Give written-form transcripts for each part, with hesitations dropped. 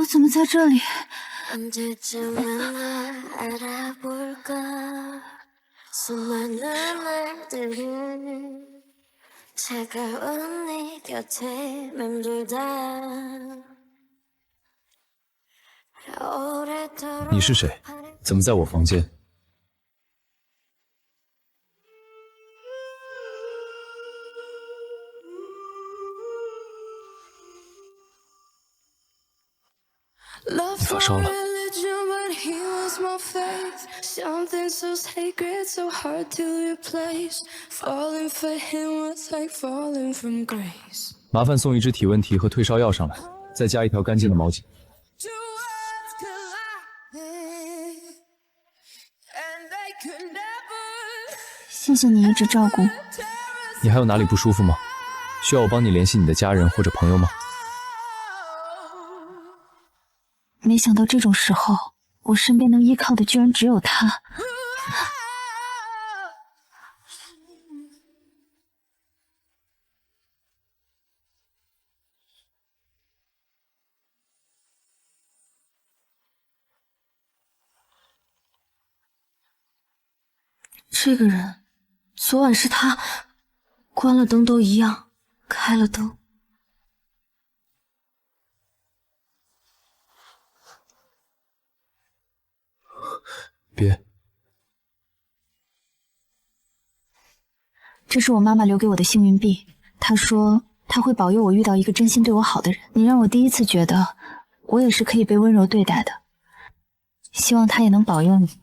怎么在这里？你是谁？怎么在我房间？你发烧了。麻烦送一支体温题和退烧药上来，再加一条干净的毛巾。谢谢你一直照顾我。你还有哪里不舒服吗？需要我帮你联系你的家人或者朋友吗？没想到这种时候，我身边能依靠的居然只有他。这个人，昨晚是他，关了灯都一样，开了灯。别，这是我妈妈留给我的幸运币，她说她会保佑我遇到一个真心对我好的人。你让我第一次觉得我也是可以被温柔对待的，希望她也能保佑你。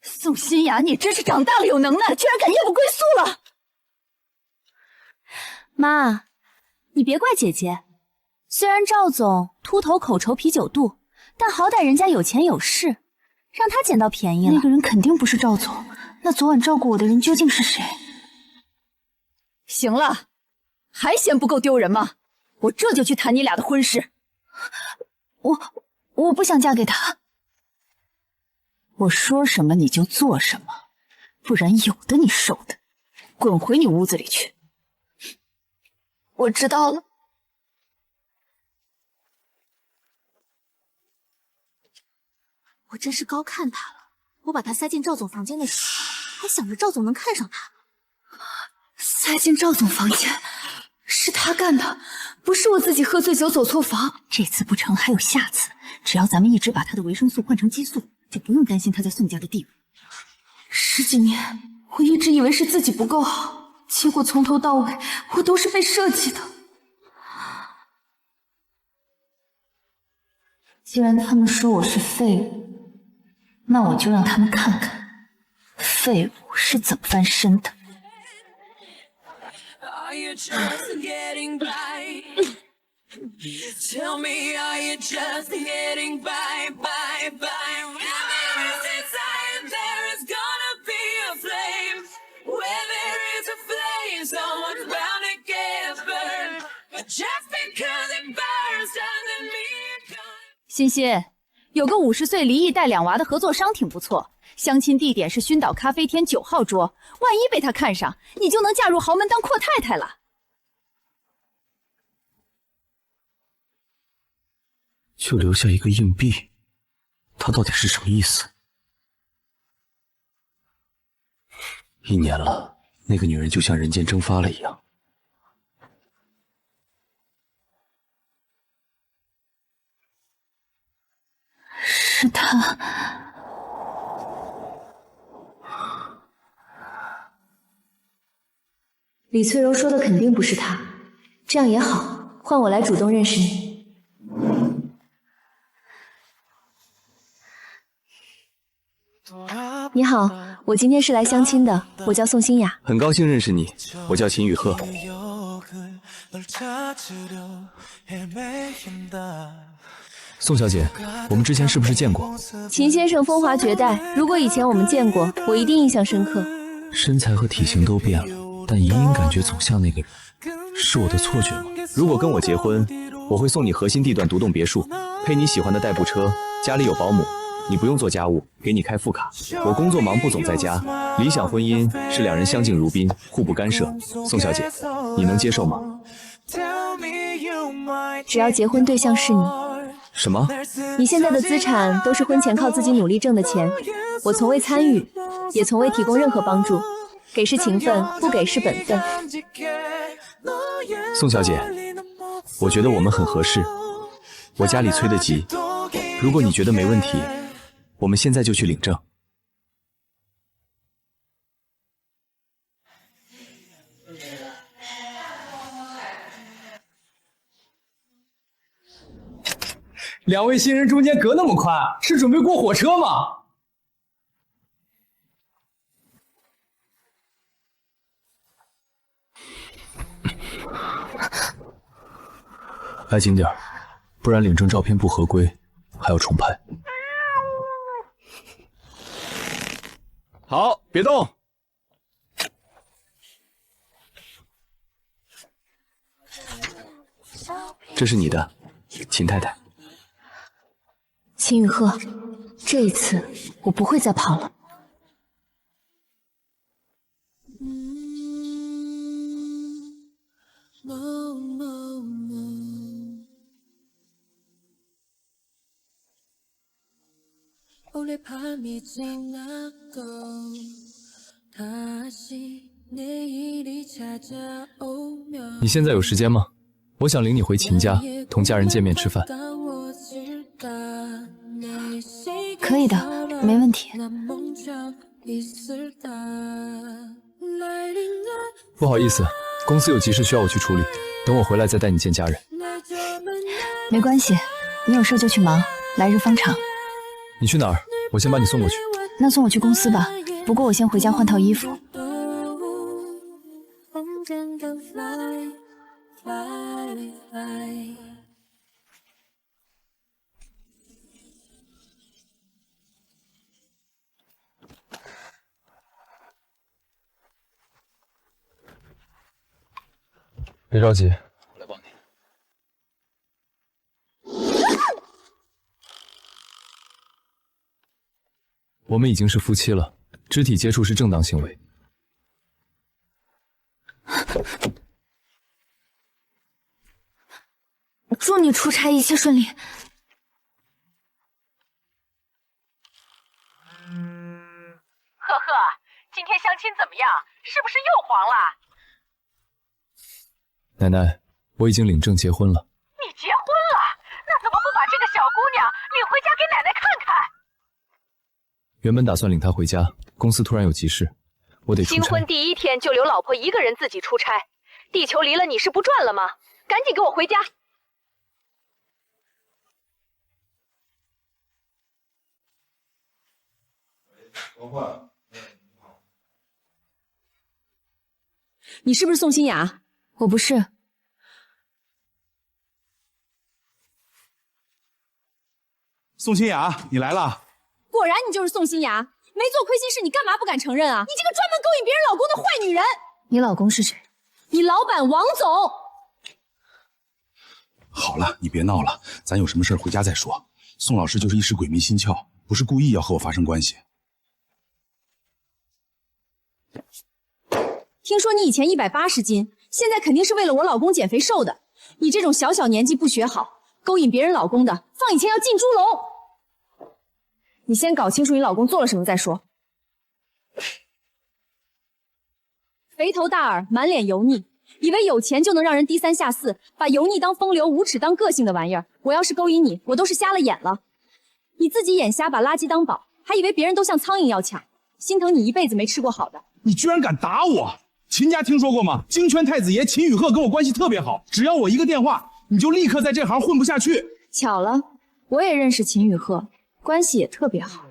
宋新雅，你真是长大了有能耐，居然敢夜不归宿了！妈，你别怪姐姐。虽然赵总秃头口臭啤酒肚，但好歹人家有钱有势，让他捡到便宜了。那个人肯定不是赵总，那昨晚照顾我的人究竟是谁？行了，还嫌不够丢人吗？我这就去谈你俩的婚事。我不想嫁给他。我说什么你就做什么，不然有的你受的。滚回你屋子里去。我知道了。我真是高看他了。我把他塞进赵总房间的时候，还想着赵总能看上他。塞进赵总房间，是他干的，不是我自己喝醉酒走错房。这次不成还有下次，只要咱们一直把他的维生素换成激素，就不用担心他在宋家的地位。10几年，我一直以为是自己不够好，结果从头到尾我都是被设计的。既然他们说我是废物，那我就让他们看看废物是怎么翻身的。Tell me, are you just getting by? Wherever is inside, there is gonna be a flame. Where there is a flame, someone's bound to get burned. But just because it burns doesn't mean it can't. 欣欣，有个50岁离异带2娃的合作商挺不错，相亲地点是熏岛咖啡厅9号桌，万一被他看上，你就能嫁入豪门当阔太太了。就留下一个硬币，他到底是什么意思？1年了，那个女人就像人间蒸发了一样。是他。李翠柔说的肯定不是他，这样也好，换我来主动认识你。你好，我今天是来相亲的，我叫宋欣雅。很高兴认识你，我叫秦雨鹤。宋小姐，我们之前是不是见过？秦先生风华绝代，如果以前我们见过，我一定印象深刻。身材和体型都变了，但隐隐感觉总像那个人，是我的错觉吗？如果跟我结婚，我会送你核心地段独栋别墅，配你喜欢的代步车，家里有保姆，你不用做家务，给你开副卡。我工作忙不总在家，理想婚姻是两人相敬如宾，互不干涉。宋小姐，你能接受吗？只要结婚对象是你。什么？你现在的资产都是婚前靠自己努力挣的钱，我从未参与，也从未提供任何帮助。给是情分，不给是本分。宋小姐，我觉得我们很合适。我家里催得急，如果你觉得没问题，我们现在就去领证。两位新人中间隔那么宽，是准备过火车吗？挨紧点儿，不然领证照片不合规，还要重拍。好，别动。这是你的，秦太太。秦雨鹤，这一次我不会再跑了。你现在有时间吗？我想领你回秦家，同家人见面吃饭。可以的，没问题。不好意思，公司有急事需要我去处理，等我回来再带你见家人。没关系，你有事就去忙，来日方长。你去哪儿？我先把你送过去。那送我去公司吧，不过我先回家换套衣服。别着急，我来帮你。我们已经是夫妻了，肢体接触是正当行为。祝你出差一切顺利。呵呵，今天相亲怎么样？是不是又黄了？奶奶，我已经领证结婚了。你结婚了？那怎么不把这个小姑娘领回家给奶奶看看？原本打算领她回家，公司突然有急事，我得出差。新婚第一天就留老婆一个人自己出差，地球离了你是不转了吗？赶紧给我回家！你是不是宋欣雅？我不是。宋欣雅，你来了。果然你就是宋欣雅，没做亏心事，你干嘛不敢承认啊？你这个专门勾引别人老公的坏女人！你老公是谁？你老板王总。好了，你别闹了，咱有什么事回家再说。宋老师就是一时鬼迷心窍，不是故意要和我发生关系。听说你以前180斤，现在肯定是为了我老公减肥瘦的。你这种小小年纪不学好，勾引别人老公的，放以前要进猪笼。你先搞清楚你老公做了什么再说。肥头大耳，满脸油腻，以为有钱就能让人低三下四，把油腻当风流，无耻当个性的玩意儿。我要是勾引你，我都是瞎了眼了。你自己眼瞎，把垃圾当宝，还以为别人都像苍蝇要抢，心疼你一辈子没吃过好的。你居然敢打我！秦家听说过吗？京圈太子爷秦雨鹤跟我关系特别好，只要我一个电话，你就立刻在这行混不下去。巧了，我也认识秦雨鹤，关系也特别好。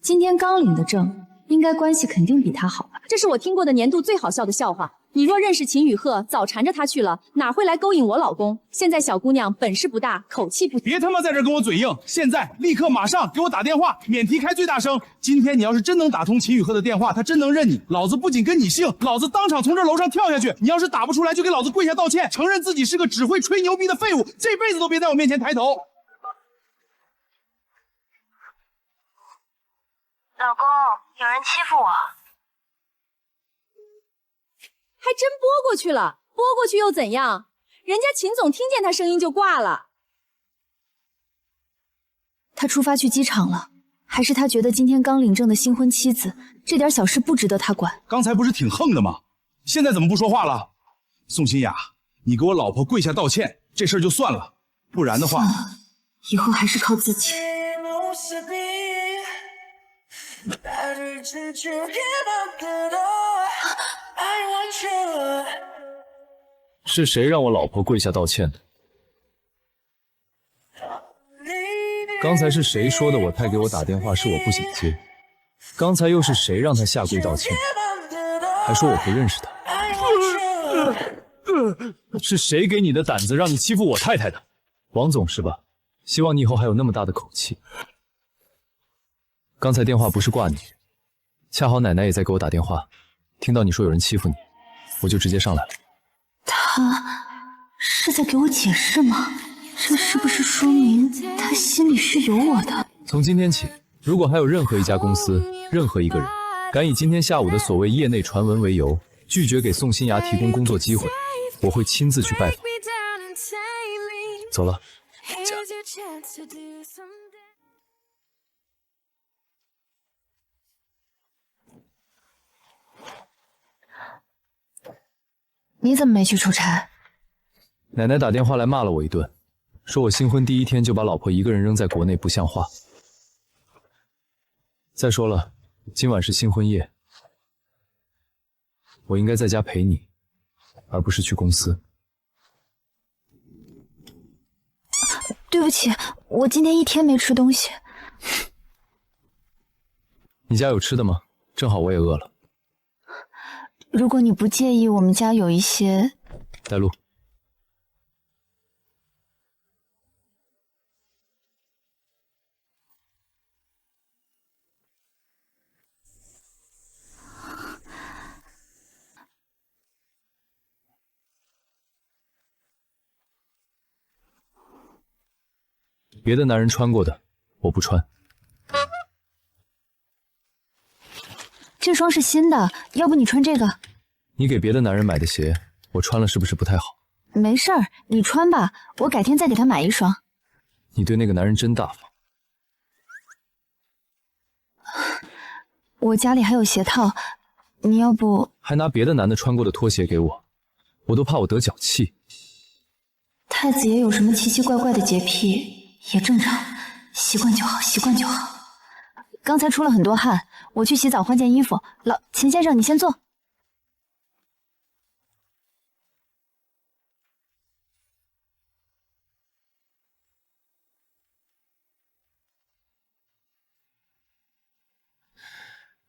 今天刚领的证，应该关系肯定比他好吧？这是我听过的年度最好笑的笑话。你若认识秦雨鹤，早缠着他去了，哪会来勾引我老公？现在小姑娘本事不大，口气不……别他妈在这跟我嘴硬！现在立刻马上给我打电话，免提开最大声。今天你要是真能打通秦雨鹤的电话，他真能认你，老子不仅跟你姓，老子当场从这楼上跳下去。你要是打不出来，就给老子跪下道歉，承认自己是个只会吹牛逼的废物，这辈子都别在我面前抬头。老公，有人欺负我。还真拨过去了，拨过去又怎样？人家秦总听见他声音就挂了。他出发去机场了，还是他觉得今天刚领证的新婚妻子，这点小事不值得他管？刚才不是挺横的吗？现在怎么不说话了？宋新雅，你给我老婆跪下道歉，这事儿就算了，不然的话，以后还是靠自己。是谁让我老婆跪下道歉的？刚才是谁说的我太给我打电话是我不想接？刚才又是谁让他下跪道歉？还说我不认识他？是谁给你的胆子让你欺负我太太的？王总是吧？希望你以后还有那么大的口气。刚才电话不是挂你，恰好奶奶也在给我打电话，听到你说有人欺负你，我就直接上来了。他是在给我解释吗？这是不是说明他心里是有我的？从今天起，如果还有任何一家公司、任何一个人敢以今天下午的所谓业内传闻为由，拒绝给宋新芽提供工作机会，我会亲自去拜访。走了，回家。你怎么没去出差？奶奶打电话来骂了我一顿，说我新婚第一天就把老婆一个人扔在国内不像话。再说了，今晚是新婚夜，我应该在家陪你，而不是去公司。对不起，我今天一天没吃东西。你家有吃的吗？正好我也饿了。如果你不介意，我们家有一些……带路。别的男人穿过的，我不穿。这双是新的，要不你穿这个？你给别的男人买的鞋，我穿了是不是不太好？没事儿，你穿吧，我改天再给他买一双。你对那个男人真大方。我家里还有鞋套，你要不……还拿别的男的穿过的拖鞋给我，我都怕我得脚气。太子爷有什么奇奇怪怪的洁癖，也正常，习惯就好，习惯就好。刚才出了很多汗，我去洗澡换件衣服。秦先生，你先坐。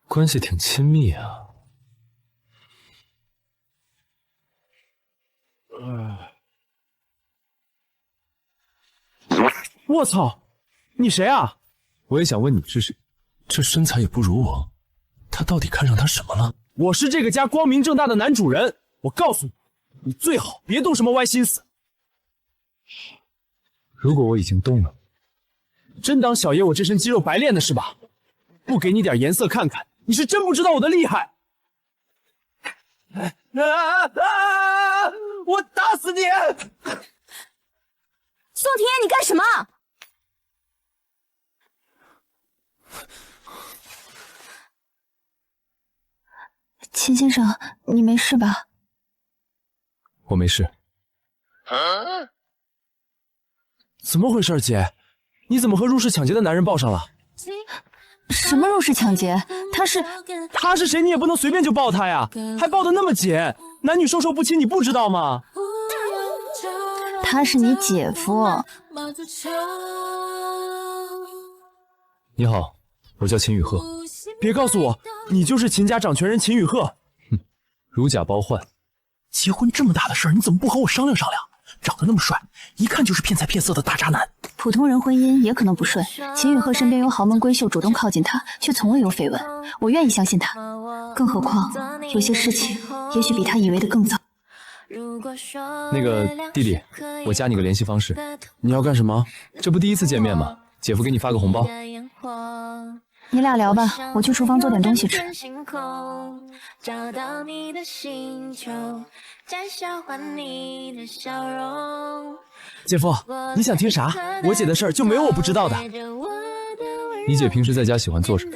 关系挺亲密啊。我操，你谁啊？我也想问你是谁。这身材也不如我，他到底看上他什么了？我是这个家光明正大的男主人，我告诉你，你最好别动什么歪心思。如果我已经动了，真当小爷我这身肌肉白练的是吧？不给你点颜色看看，你是真不知道我的厉害。我打死你！宋天，你干什么？秦先生，你没事吧？我没事。怎么回事，姐？你怎么和入室抢劫的男人抱上了？什么入室抢劫？他是谁？你也不能随便就抱他呀，还抱得那么紧，男女授受不亲，你不知道吗？他是你姐夫。你好，我叫秦雨鹤。别告诉我，你就是秦家掌权人秦雨鹤。哼，如假包换。结婚这么大的事儿，你怎么不和我商量商量？长得那么帅，一看就是骗财骗色的大渣男。普通人婚姻也可能不顺，秦雨鹤身边有豪门闺秀主动靠近他，却从未有绯闻。我愿意相信他，更何况有些事情也许比他以为的更早。那个弟弟，我加你个联系方式。你要干什么？这不第一次见面吗？姐夫给你发个红包。你俩聊吧，我去厨房做点东西吃。找到你的星球，摘笑还你的笑容。姐夫，你想听啥？我姐的事儿就没有我不知道的。你姐平时在家喜欢做什么？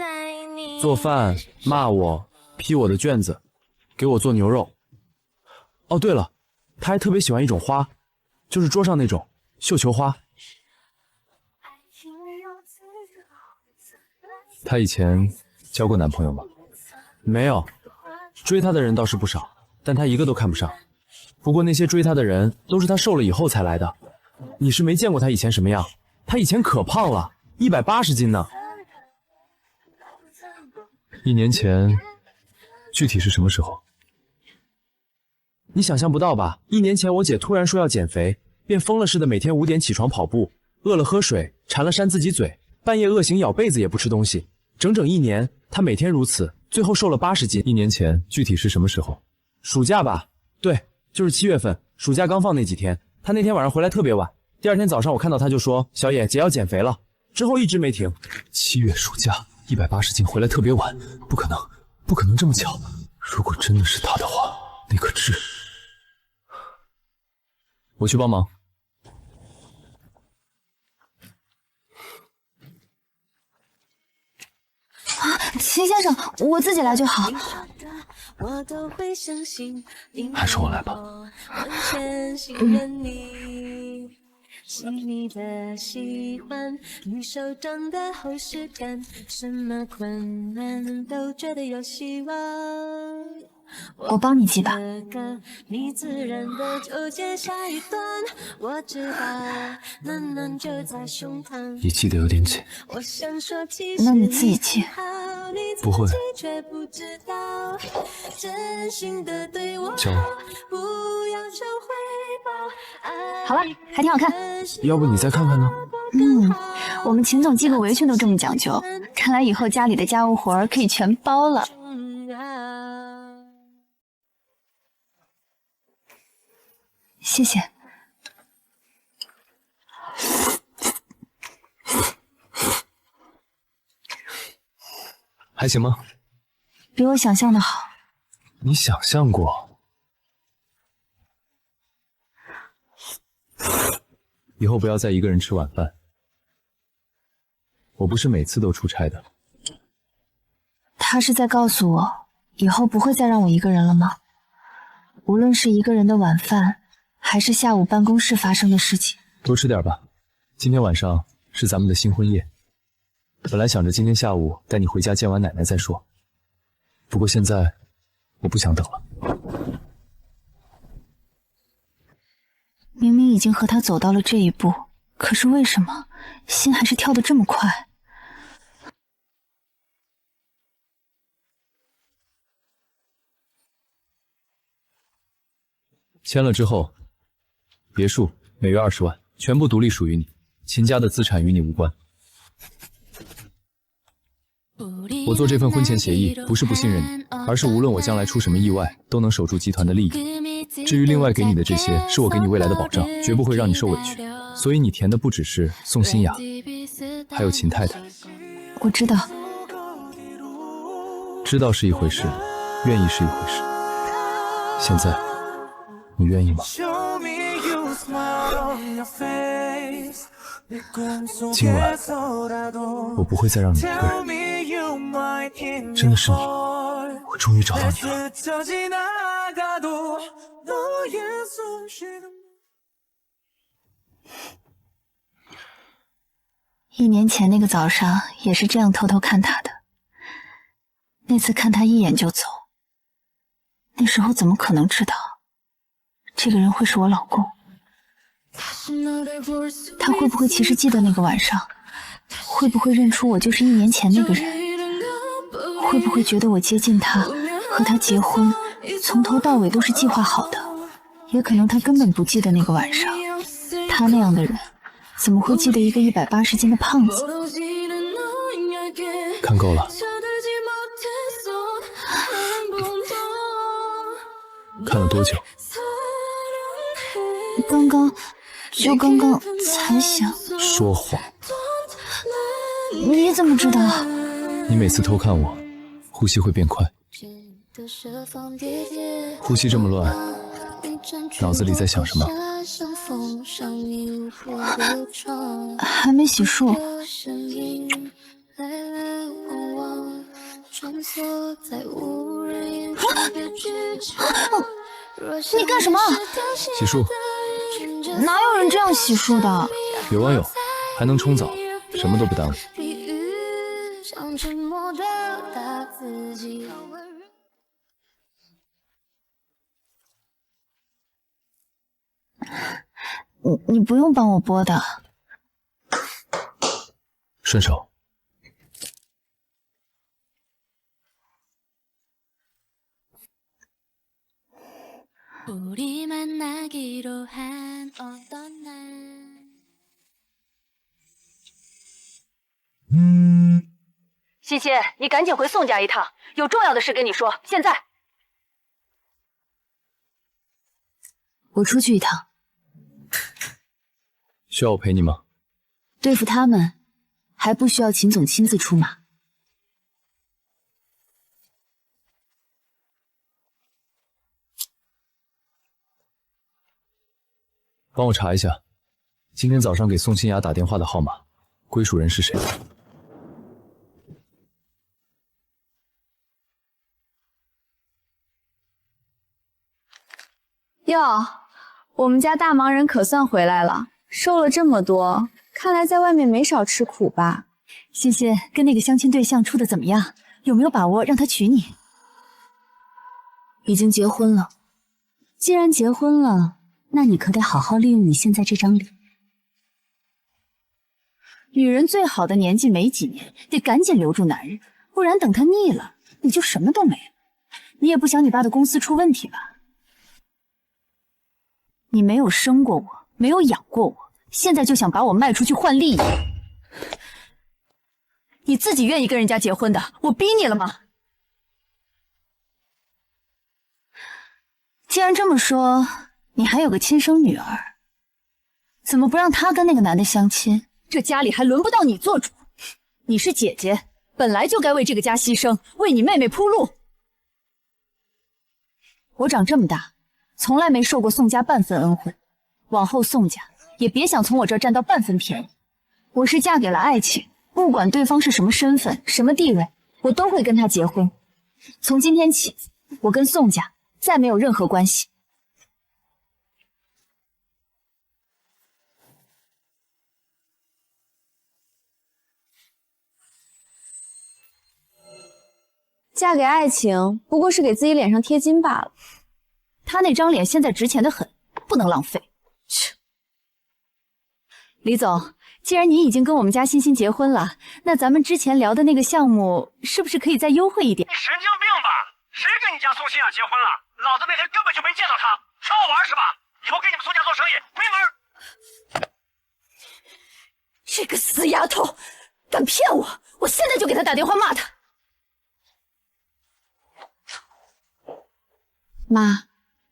做饭，骂我，批我的卷子，给我做牛肉。哦，对了，她还特别喜欢一种花，就是桌上那种绣球花。她以前交过男朋友吗？没有，追她的人倒是不少，但她一个都看不上。不过那些追她的人都是她瘦了以后才来的。你是没见过她以前什么样，她以前可胖了，180斤呢。1年前，具体是什么时候？你想象不到吧？1年前我姐突然说要减肥，便疯了似的每天5点起床跑步，饿了喝水，馋了扇自己嘴，半夜饿醒咬被子也不吃东西。整整1年，她每天如此，最后瘦了80斤。1年前具体是什么时候？暑假吧，对，就是7月份，暑假刚放那几天。她那天晚上回来特别晚，第2天早上我看到她就说：“小野，姐要减肥了。”之后一直没停。7月暑假，180斤回来特别晚，不可能，不可能这么巧。如果真的是她的话，那可是……我去帮忙。秦先生，我自己来就好。还是我来吧。细腻的喜欢，你手掌的厚实感，什么困难都觉得有希望。我帮你记吧。你自然的就接下一段，我知道暖暖就在胸膛。你记得有点紧。我想说其那你自己记。不会。教我。好了，还挺好看。要不你再看看呢？我们秦总系个围裙都这么讲究，看来以后家里的家务活可以全包了。谢谢。还行吗？比我想象的好。你想象过？以后不要再一个人吃晚饭。我不是每次都出差的。他是在告诉我，以后不会再让我一个人了吗？无论是一个人的晚饭，还是下午办公室发生的事情。多吃点吧，今天晚上是咱们的新婚夜。本来想着今天下午带你回家见完奶奶再说，不过现在我不想等了。明明已经和他走到了这一步，可是为什么心还是跳得这么快？签了之后，别墅每月20万，全部独立属于你，秦家的资产与你无关。我做这份婚前协议不是不信任你，而是无论我将来出什么意外，都能守住集团的利益。至于另外给你的这些，是我给你未来的保障，绝不会让你受委屈。所以你填的不只是宋新雅，还有秦太太。我知道。知道是一回事，愿意是一回事。现在，你愿意吗？今晚，我不会再让你一个人。真的是你，我终于找到你了。1年前那个早上也是这样偷偷看他的，那次看他一眼就走，那时候怎么可能知道这个人会是我老公？他会不会其实记得那个晚上？会不会认出我就是1年前那个人？会不会觉得我接近他，和他结婚，从头到尾都是计划好的？也可能他根本不记得那个晚上。他那样的人，怎么会记得一个180斤的胖子？看够了。看了多久？刚刚才想。说谎。你怎么知道？你每次偷看我，呼吸会变快。呼吸这么乱，脑子里在想什么？还没洗漱。你干什么？洗漱。哪有人这样洗漱的？有啊有，还能冲澡，什么都不耽误。你不用帮我剥的。顺手。西西，你赶紧回宋家一趟，有重要的事跟你说。现在。我出去一趟。需要我陪你吗？对付他们，还不需要秦总亲自出马。帮我查一下，今天早上给宋清雅打电话的号码，归属人是谁？哟，我们家大忙人可算回来了，瘦了这么多，看来在外面没少吃苦吧？欣欣，跟那个相亲对象处的怎么样？有没有把握让他娶你？已经结婚了。既然结婚了，那你可得好好利用你现在这张脸。女人最好的年纪没几年，得赶紧留住男人，不然等他腻了，你就什么都没了。你也不想你爸的公司出问题吧？你没有生过我，没有养过我，现在就想把我卖出去换利益？你自己愿意跟人家结婚的，我逼你了吗？既然这么说，你还有个亲生女儿，怎么不让她跟那个男的相亲？这家里还轮不到你做主。你是姐姐，本来就该为这个家牺牲，为你妹妹铺路。我长这么大，从来没受过宋家半分恩惠，往后宋家也别想从我这儿占到半分便宜。我是嫁给了爱情，不管对方是什么身份、什么地位，我都会跟他结婚。从今天起，我跟宋家再没有任何关系。嫁给爱情不过是给自己脸上贴金罢了。他那张脸现在值钱的很，不能浪费。切！李总，既然您已经跟我们家欣欣结婚了，那咱们之前聊的那个项目是不是可以再优惠一点？你神经病吧？谁跟你家宋心雅结婚了？老子那天根本就没见到她，耍我玩是吧？以后跟你们宋家做生意没门！这个死丫头，敢骗我！我现在就给她打电话骂她。妈，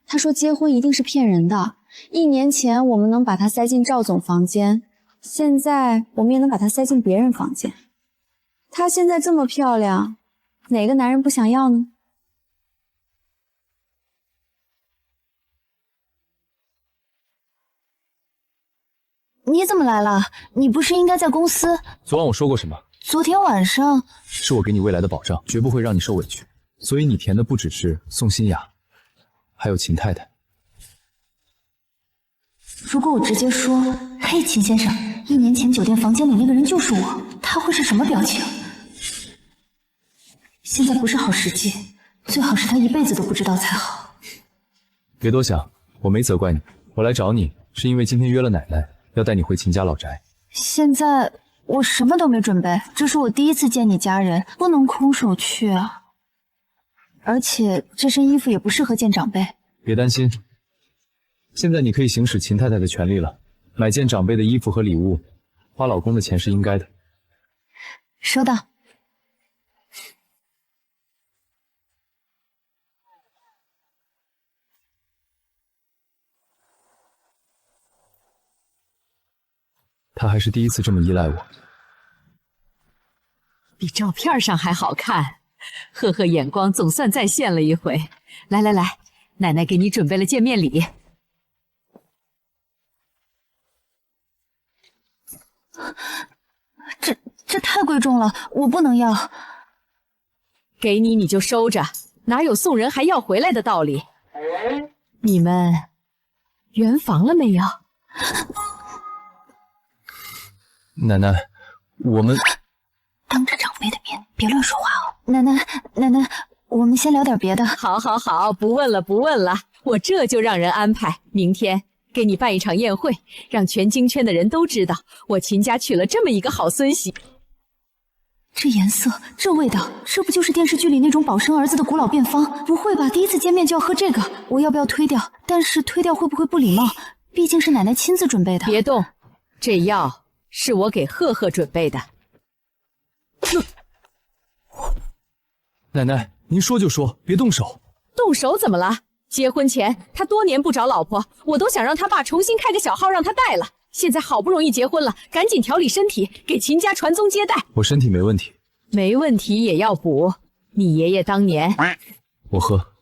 他说结婚一定是骗人的。1年前我们能把她塞进赵总房间，现在我们也能把她塞进别人房间。她现在这么漂亮，哪个男人不想要呢？你怎么来了？你不是应该在公司？昨晚我说过什么？昨天晚上是我给你未来的保障，绝不会让你受委屈。所以你填的不只是宋心雅，还有秦太太。如果我直接说，嘿，秦先生，1年前酒店房间里那个人就是我，他会是什么表情？现在不是好时机，最好是他一辈子都不知道才好。别多想，我没责怪你，我来找你是因为今天约了奶奶，要带你回秦家老宅。现在我什么都没准备，这是我第一次见你家人，不能空手去啊。而且这身衣服也不适合见长辈。别担心，现在你可以行使秦太太的权利了，买件长辈的衣服和礼物，花老公的钱是应该的。收到。他还是第一次这么依赖我。比照片上还好看。赫赫眼光总算再现了一回。来来来，奶奶给你准备了见面礼。这太贵重了，我不能要。给你你就收着，哪有送人还要回来的道理？你们圆房了没有？奶奶，我们当着长辈的面别乱说话哦。奶奶，我们先聊点别的。好，好，好，不问了，不问了，我这就让人安排，明天给你办一场宴会，让全京圈的人都知道我秦家娶了这么一个好孙媳。这颜色，这味道，这不就是电视剧里那种保生儿子的古老便方？不会吧，第一次见面就要喝这个？我要不要推掉？但是推掉会不会不礼貌？毕竟是奶奶亲自准备的。别动，这药是我给赫赫准备的。奶奶，您说就说，别动手。动手怎么了？结婚前他多年不找老婆，我都想让他爸重新开个小号让他带了。现在好不容易结婚了，赶紧调理身体，给秦家传宗接代。我身体没问题，没问题也要补。你爷爷当年，我喝。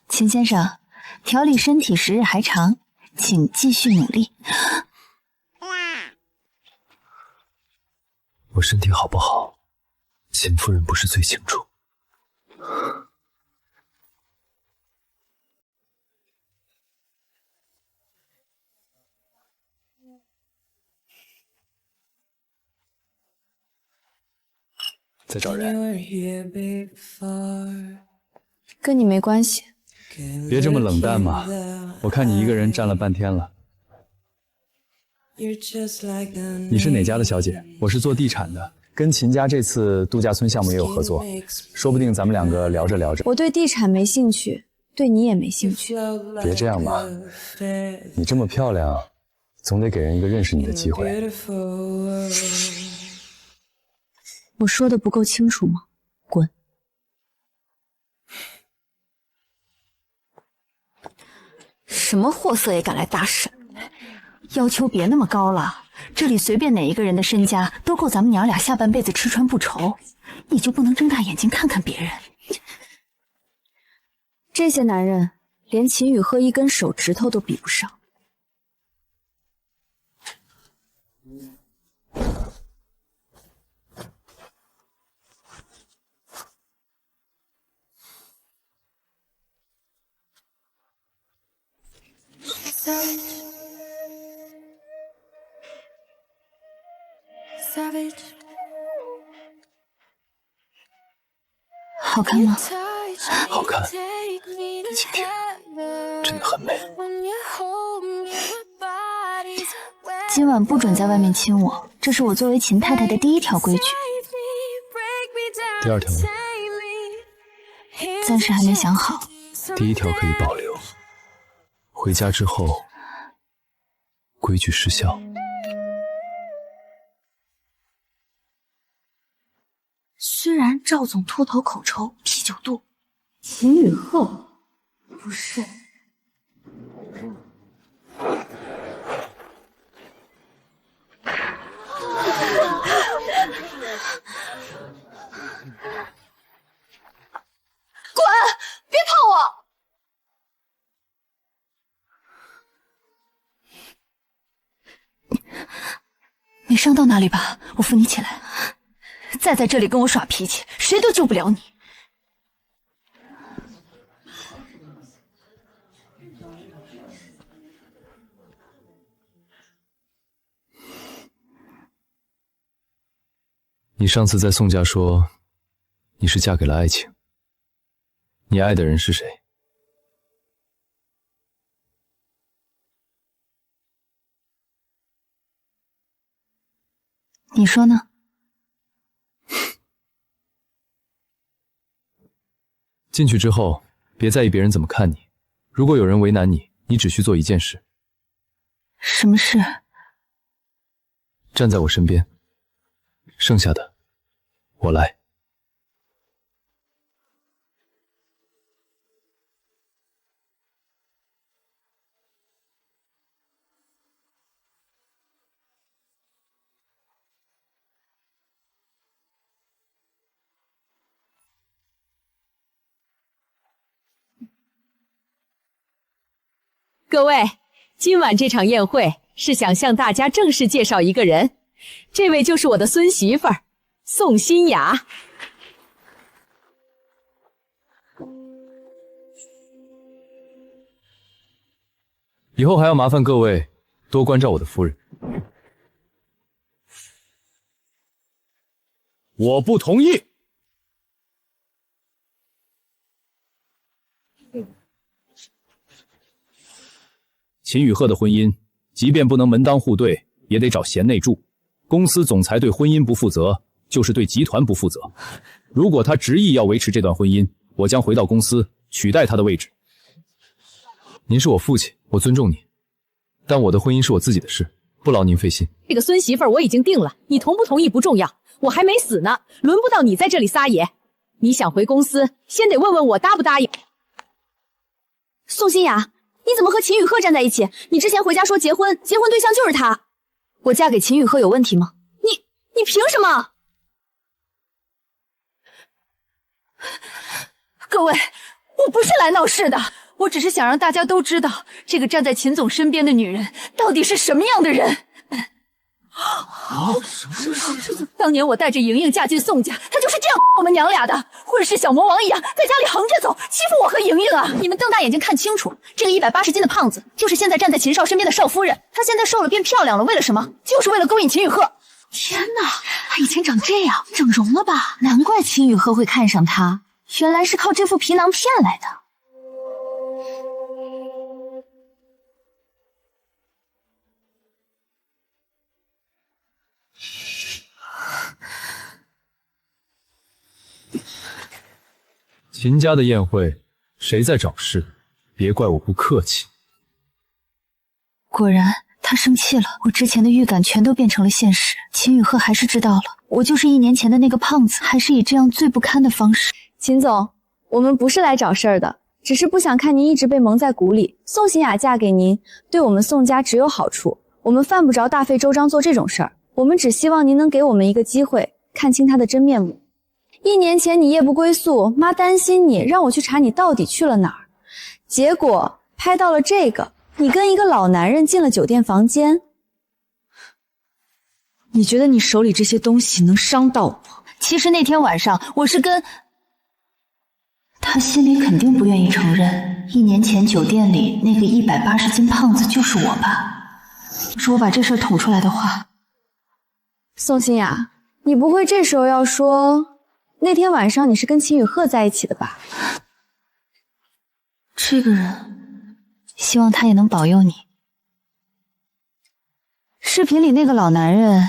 秦先生，调理身体时日还长，请继续努力。我身体好不好，秦夫人不是最清楚。在找人，跟你没关系。别这么冷淡嘛！我看你一个人站了半天了。你是哪家的小姐？我是做地产的，跟秦家这次度假村项目也有合作，说不定咱们两个聊着聊着。我对地产没兴趣，对你也没兴趣。别这样嘛，你这么漂亮，总得给人一个认识你的机会。我说的不够清楚吗？滚！什么货色也敢来搭讪？要求别那么高了，这里随便哪一个人的身家都够咱们娘俩下半辈子吃穿不愁，你就不能睁大眼睛看看别人？这些男人连秦雨赫一根手指头都比不上。好看吗？好看，今天真的很美。今晚不准在外面亲我，这是我作为秦太太的第一条规矩。第二条呢？暂时还没想好。第一条可以保留，回家之后规矩失效。虽然赵总秃头口臭啤酒肚，秦雨赫不是。滚！别碰我！没伤到哪里吧？我扶你起来。再在这里跟我耍脾气，谁都救不了你。你上次在宋家说，你是嫁给了爱情，你爱的人是谁？你说呢？进去之后，别在意别人怎么看你。如果有人为难你，你只需做一件事。什么事？站在我身边，剩下的我来。各位，今晚这场宴会是想向大家正式介绍一个人，这位就是我的孙媳妇儿，宋欣雅。以后还要麻烦各位多关照我的夫人。我不同意。秦雨鹤的婚姻，即便不能门当户对，也得找贤内助。公司总裁对婚姻不负责，就是对集团不负责。如果他执意要维持这段婚姻，我将回到公司取代他的位置。您是我父亲，我尊重你，但我的婚姻是我自己的事，不劳您费心。这个孙媳妇儿我已经定了，你同不同意不重要，我还没死呢，轮不到你在这里撒野。你想回公司，先得问问我答不答应。宋欣雅，你怎么和秦雨鹤站在一起？你之前回家说结婚对象就是他。我嫁给秦雨鹤有问题吗？你凭什么？各位，我不是来闹事的，我只是想让大家都知道，这个站在秦总身边的女人到底是什么样的人。当年我带着莹莹嫁进宋家，她就是这样我们娘俩的，混世小魔王一样，在家里横着走，欺负我和莹莹啊！你们瞪大眼睛看清楚，这个180斤的胖子，就是现在站在秦少身边的少夫人。她现在瘦了变漂亮了，为了什么？就是为了勾引秦雨鹤。天哪，她以前长这样，整容了吧？难怪秦雨鹤会看上她，原来是靠这副皮囊骗来的。秦家的宴会，谁在找事？别怪我不客气。果然，他生气了。我之前的预感全都变成了现实。秦雨鹤还是知道了，我就是1年前的那个胖子，还是以这样最不堪的方式。秦总，我们不是来找事儿的，只是不想看您一直被蒙在鼓里。宋欣雅嫁给您，对我们宋家只有好处。我们犯不着大费周章做这种事儿，我们只希望您能给我们一个机会，看清他的真面目。1年前你夜不归宿，妈担心你，让我去查你到底去了哪儿。结果拍到了这个，你跟一个老男人进了酒店房间。你觉得你手里这些东西能伤到我？其实那天晚上我是跟……他心里肯定不愿意承认，1年前酒店里那个180斤胖子就是我吧？要是我把这事捅出来的话……宋欣雅，你不会这时候要说那天晚上你是跟秦雨鹤在一起的吧？这个人，希望他也能保佑你。视频里那个老男人，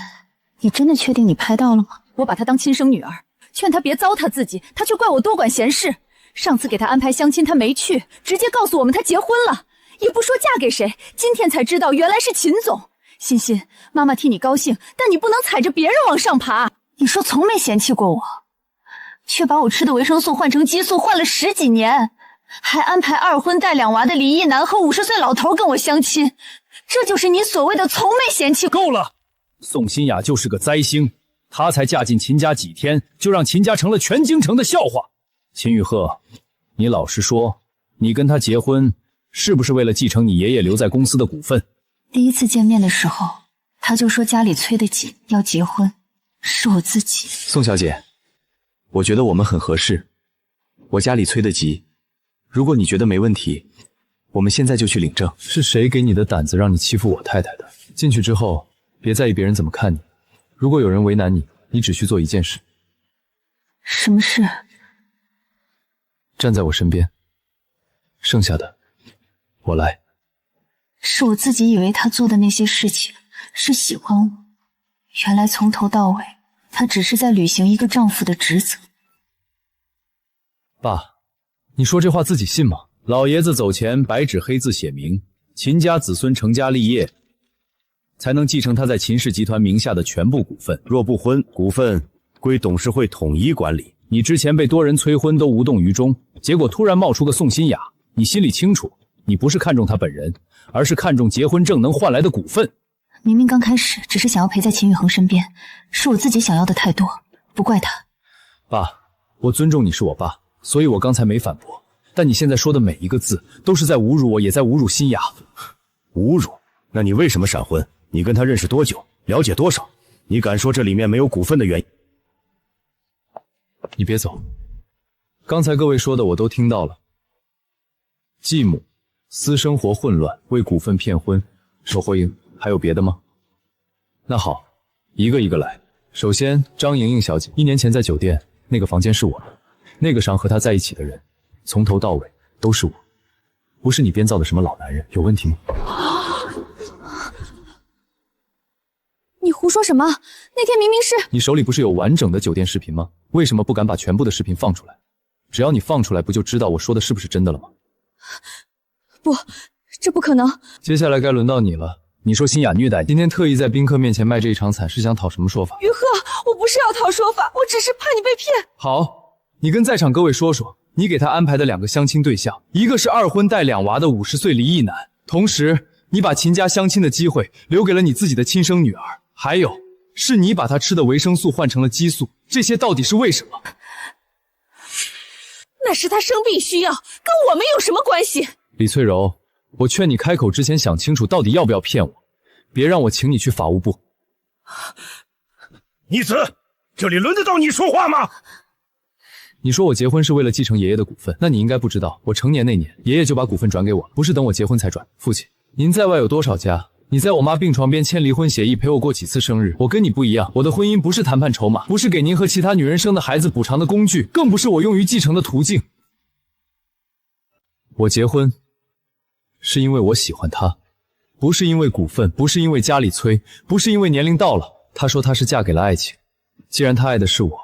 你真的确定你拍到了吗？我把她当亲生女儿，劝她别糟蹋自己，她却怪我多管闲事。上次给她安排相亲，她没去，直接告诉我们她结婚了，也不说嫁给谁。今天才知道原来是秦总。欣欣，妈妈替你高兴，但你不能踩着别人往上爬。你说从没嫌弃过我，却把我吃的维生素换成激素，换了10几年，还安排2婚带2娃的离异男和50岁老头跟我相亲，这就是你所谓的从没嫌弃。够了！宋欣雅就是个灾星，她才嫁进秦家几天，就让秦家成了全京城的笑话。秦雨鹤，你老实说，你跟她结婚是不是为了继承你爷爷留在公司的股份？第一次见面的时候，他就说家里催得紧，要结婚，是我自己。宋小姐，我觉得我们很合适，我家里催得急，如果你觉得没问题，我们现在就去领证。是谁给你的胆子让你欺负我太太的？进去之后，别在意别人怎么看你。如果有人为难你，你只需做一件事。什么事？站在我身边，剩下的我来。是我自己以为他做的那些事情是喜欢我，原来从头到尾，他只是在履行一个丈夫的职责。爸，你说这话自己信吗？老爷子走前白纸黑字写明，秦家子孙成家立业，才能继承他在秦氏集团名下的全部股份。若不婚，股份归董事会统一管理。你之前被多人催婚都无动于衷，结果突然冒出个宋欣雅，你心里清楚，你不是看中他本人，而是看中结婚证能换来的股份。明明刚开始只是想要陪在秦宇恒身边，是我自己想要的太多，不怪他。爸，我尊重你是我爸，所以我刚才没反驳。但你现在说的每一个字都是在侮辱我，也在侮辱新雅。侮辱？那你为什么闪婚？你跟他认识多久？了解多少？你敢说这里面没有股份的原因？你别走，刚才各位说的我都听到了。继母，私生活混乱，为股份骗婚，受婚姻，还有别的吗？那好，一个一个来。首先，张莹莹小姐，1年前在酒店那个房间是我的，那个伤和她在一起的人，从头到尾都是我，不是你编造的什么老男人，有问题吗？你胡说什么？那天明明是……你手里不是有完整的酒店视频吗？为什么不敢把全部的视频放出来？只要你放出来，不就知道我说的是不是真的了吗？不，这不可能。接下来该轮到你了。你说新雅虐待，今天特意在宾客面前卖这一场惨，是想讨什么说法？于鹤，我不是要讨说法，我只是怕你被骗。好，你跟在场各位说说，你给他安排的2个相亲对象，一个是2婚带2娃的50岁离异男，同时你把秦家相亲的机会留给了你自己的亲生女儿，还有是你把他吃的维生素换成了激素，这些到底是为什么？那是他生病需要，跟我们有什么关系？李翠柔，我劝你开口之前想清楚，到底要不要骗我，别让我请你去法务部。逆子，这里轮得到你说话吗？你说我结婚是为了继承爷爷的股份，那你应该不知道，我成年那年，爷爷就把股份转给我，不是等我结婚才转。父亲，您在外有多少家？你在我妈病床边签离婚协议，陪我过几次生日。我跟你不一样，我的婚姻不是谈判筹码，不是给您和其他女人生的孩子补偿的工具，更不是我用于继承的途径。我结婚是因为我喜欢她，不是因为股份，不是因为家里催，不是因为年龄到了。她说她是嫁给了爱情，既然她爱的是我，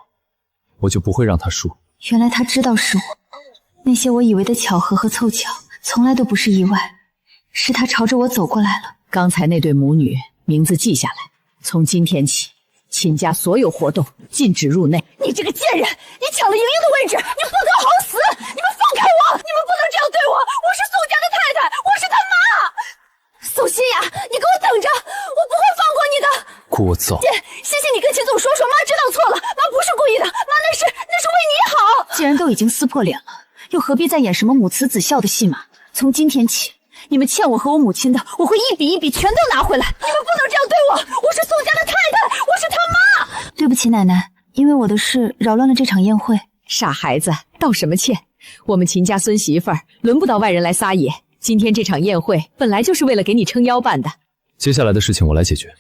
我就不会让她输。原来他知道是我，那些我以为的巧合和凑巧，从来都不是意外，是他朝着我走过来了。刚才那对母女名字记下来，从今天起，秦家所有活动禁止入内。你这个贱人，你抢了莹莹的位置，你不得好死！你们放开我！你们不能这样对我！我是宋家的太太，我是他妈！宋新雅，你给我等着，我不会放过你的！聒噪！姐，谢谢你跟秦总说说，妈知道错了，妈不是故意的，妈那是为你好。既然都已经撕破脸了，又何必再演什么母慈子孝的戏码？从今天起，你们欠我和我母亲的，我会一笔一笔全都拿回来。你们不能这样对我，我是宋家的太太，我是他妈。对不起，奶奶，因为我的事扰乱了这场宴会。傻孩子，道什么歉？我们秦家孙媳妇儿轮不到外人来撒野。今天这场宴会本来就是为了给你撑腰办的。接下来的事情我来解决。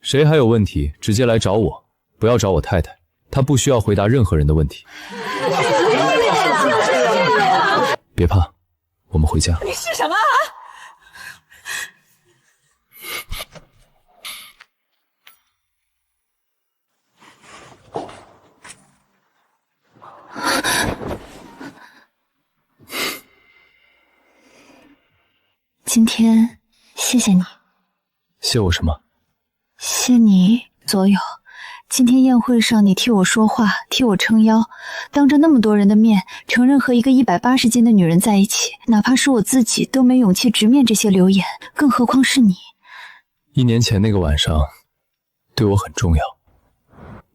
谁还有问题，直接来找我，不要找我太太，她不需要回答任何人的问题。别怕，我们回家。你是什么啊？今天谢谢你。谢我什么？谢你所有。今天宴会上你替我说话，替我撑腰，当着那么多人的面承认和一个180斤的女人在一起，哪怕是我自己都没勇气直面这些流言，更何况是你。1年前那个晚上对我很重要，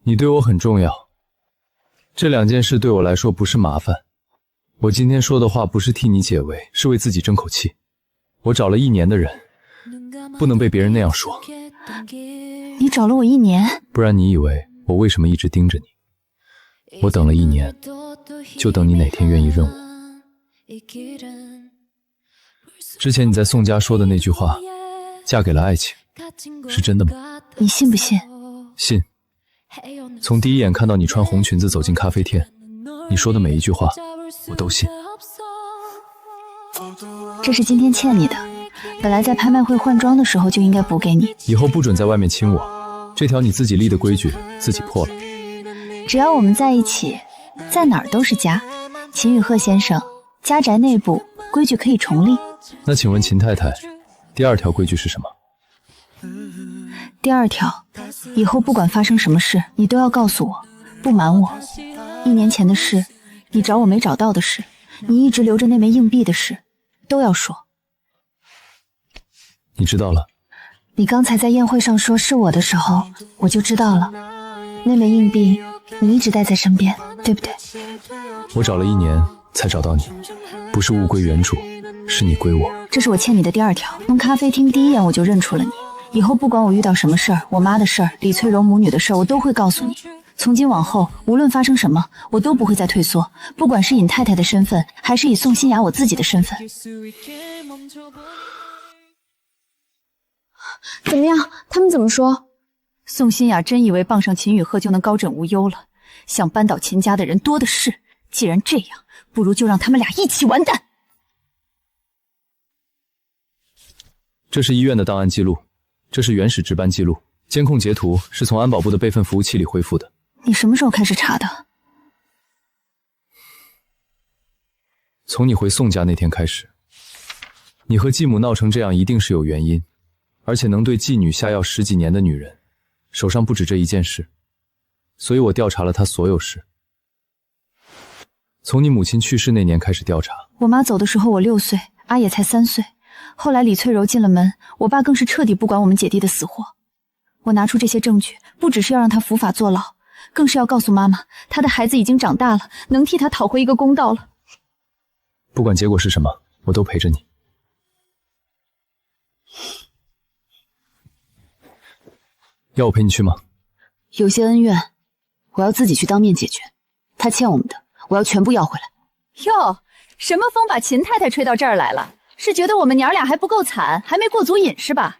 你对我很重要，这2件事对我来说不是麻烦。我今天说的话不是替你解围，是为自己争口气。我找了1年的人，不能被别人那样说。你找了我1年，不然你以为我为什么一直盯着你？我等了1年，就等你哪天愿意认我。之前你在宋家说的那句话，嫁给了爱情，是真的吗？你信不信？信。从第一眼看到你穿红裙子走进咖啡店，你说的每一句话，我都信。这是今天欠你的，本来在拍卖会换装的时候就应该补给你。以后不准在外面亲我，这条你自己立的规矩自己破了。只要我们在一起，在哪儿都是家。秦雨鹤先生，家宅内部规矩可以重立。那请问秦太太，第2条规矩是什么？第2条，以后不管发生什么事，你都要告诉我，不瞒我。1年前的事，你找我没找到的事，你一直留着那枚硬币的事，都要说。你知道了。你刚才在宴会上说是我的时候，我就知道了。那枚硬币你一直带在身边，对不对？我找了1年，才找到你，不是物归原主，是你归我。这是我欠你的第2条。从咖啡厅第1眼我就认出了你，以后不管我遇到什么事儿，我妈的事儿，李翠柔母女的事儿，我都会告诉你。从今往后，无论发生什么，我都不会再退缩，不管是尹太太的身份，还是以宋欣雅我自己的身份。怎么样？他们怎么说？宋欣雅真以为傍上秦雨赫就能高枕无忧了，想扳倒秦家的人多的是。既然这样，不如就让他们俩一起完蛋。这是医院的档案记录，这是原始值班记录，监控截图是从安保部的备份服务器里恢复的。你什么时候开始查的？从你回宋家那天开始。你和继母闹成这样一定是有原因，而且能对妓女下药10几年的女人，手上不止这一件事，所以我调查了她所有事。从你母亲去世那年开始调查。我妈走的时候我6岁，阿野才3岁。后来李翠柔进了门，我爸更是彻底不管我们姐弟的死活。我拿出这些证据，不只是要让她伏法坐牢，更是要告诉妈妈，她的孩子已经长大了，能替她讨回一个公道了。不管结果是什么，我都陪着你。要我陪你去吗？有些恩怨，我要自己去当面解决。她欠我们的，我要全部要回来。哟，什么风把秦太太吹到这儿来了？是觉得我们娘俩还不够惨，还没过足瘾是吧？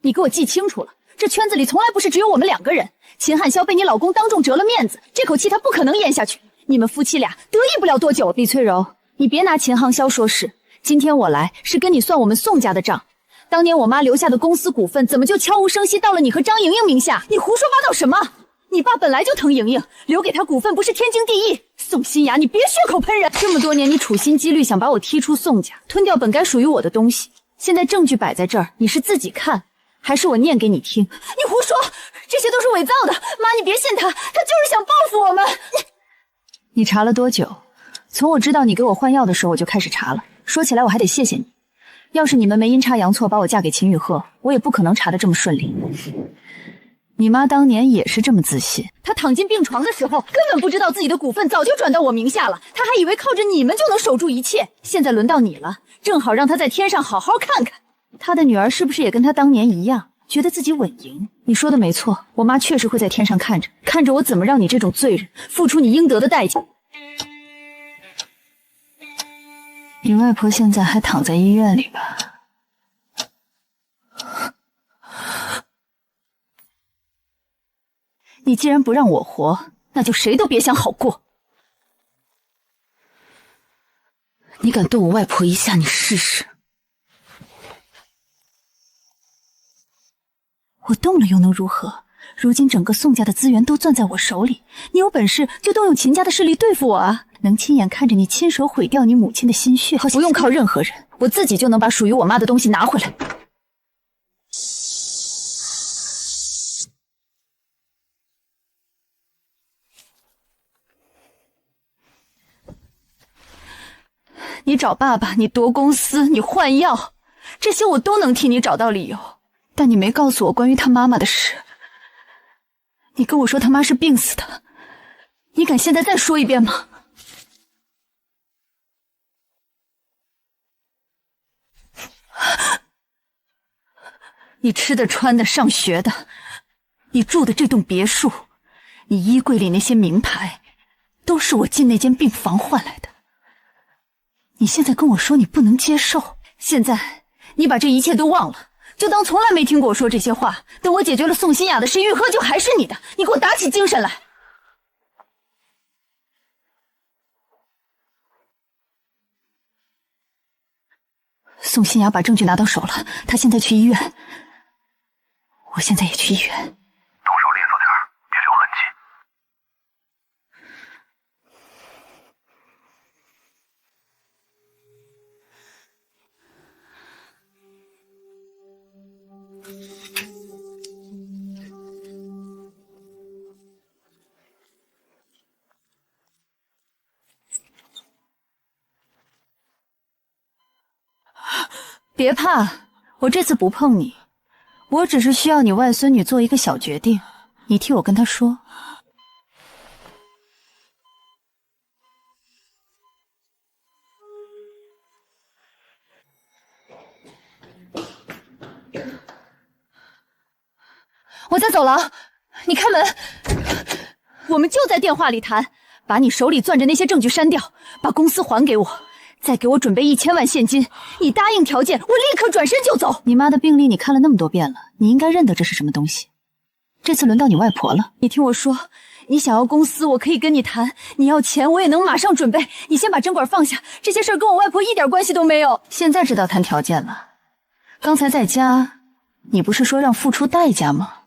你给我记清楚了，这圈子里从来不是只有我们2个人。秦汉霄被你老公当众折了面子，这口气他不可能咽下去。你们夫妻俩得意不了多久。李翠柔，你别拿秦汉霄说事。今天我来是跟你算我们宋家的账。当年我妈留下的公司股份，怎么就悄无声息到了你和张莹莹名下？你胡说八道什么？你爸本来就疼莹莹，留给他股份不是天经地义。宋欣雅，你别血口喷人！这么多年，你处心积虑想把我踢出宋家，吞掉本该属于我的东西。现在证据摆在这儿，你是自己看，还是我念给你听？你胡说，这些都是伪造的。妈，你别信他，他就是想报复我们。你查了多久？从我知道你给我换药的时候，我就开始查了。说起来，我还得谢谢你。要是你们没阴差阳错把我嫁给秦雨赫，我也不可能查得这么顺利。你妈当年也是这么自信，她躺进病床的时候，根本不知道自己的股份早就转到我名下了，她还以为靠着你们就能守住一切。现在轮到你了，正好让她在天上好好看看。她的女儿是不是也跟她当年一样，觉得自己稳赢？你说的没错，我妈确实会在天上看着我怎么让你这种罪人付出你应得的代价。你外婆现在还躺在医院里吧？你既然不让我活，那就谁都别想好过。你敢动我外婆一下，你试试。我动了又能如何？如今整个宋家的资源都攥在我手里，你有本事就动用秦家的势力对付我啊！能亲眼看着你亲手毁掉你母亲的心血，不用靠任何人，我自己就能把属于我妈的东西拿回来。你找爸爸，你夺公司，你换药，这些我都能替你找到理由，但你没告诉我关于他妈妈的事。你跟我说他妈是病死的，你敢现在再说一遍吗？你吃的、穿的、上学的，你住的这栋别墅，你衣柜里那些名牌，都是我进那间病房换来的。你现在跟我说你不能接受，现在你把这一切都忘了，就当从来没听过我说这些话。等我解决了宋欣雅的事，玉鹤就还是你的。你给我打起精神来！宋欣雅把证据拿到手了，她现在去医院，我现在也去医院。动手利索点，别留痕迹。别怕，我这次不碰你，我只是需要你外孙女做一个小决定，你替我跟她说。我在走廊，你开门。我们就在电话里谈，把你手里攥着那些证据删掉，把公司还给我，再给我准备1000万现金。你答应条件，我立刻转身就走。你妈的病历你看了那么多遍了，你应该认得这是什么东西。这次轮到你外婆了。你听我说，你想要公司，我可以跟你谈；你要钱，我也能马上准备。你先把针管放下，这些事儿跟我外婆一点关系都没有。现在知道谈条件了。刚才在家，你不是说让付出代价吗？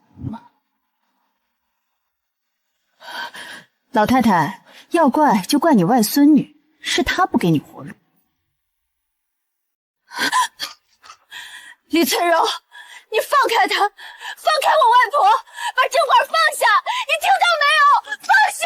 老太太，要怪就怪你外孙女，是她不给你活路。李翠柔，你放开她，放开我外婆，把针管放下，你听到没有？放下！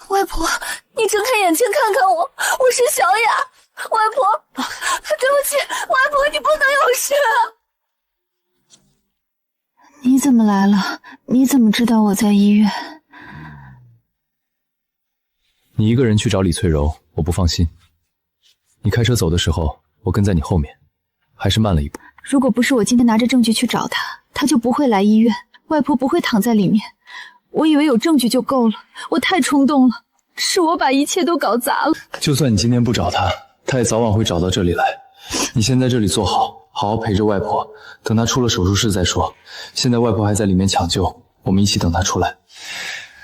外婆，你睁开眼睛看看我，我是小雅。外婆，对不起，外婆，你不能有事啊！你怎么来了？你怎么知道我在医院？你一个人去找李翠柔，我不放心。你开车走的时候，我跟在你后面，还是慢了一步。如果不是我今天拿着证据去找他，他就不会来医院，外婆不会躺在里面。我以为有证据就够了，我太冲动了，是我把一切都搞砸了。就算你今天不找他，他也早晚会找到这里来。你先在这里坐好，好好陪着外婆，等她出了手术室再说。现在外婆还在里面抢救，我们一起等她出来。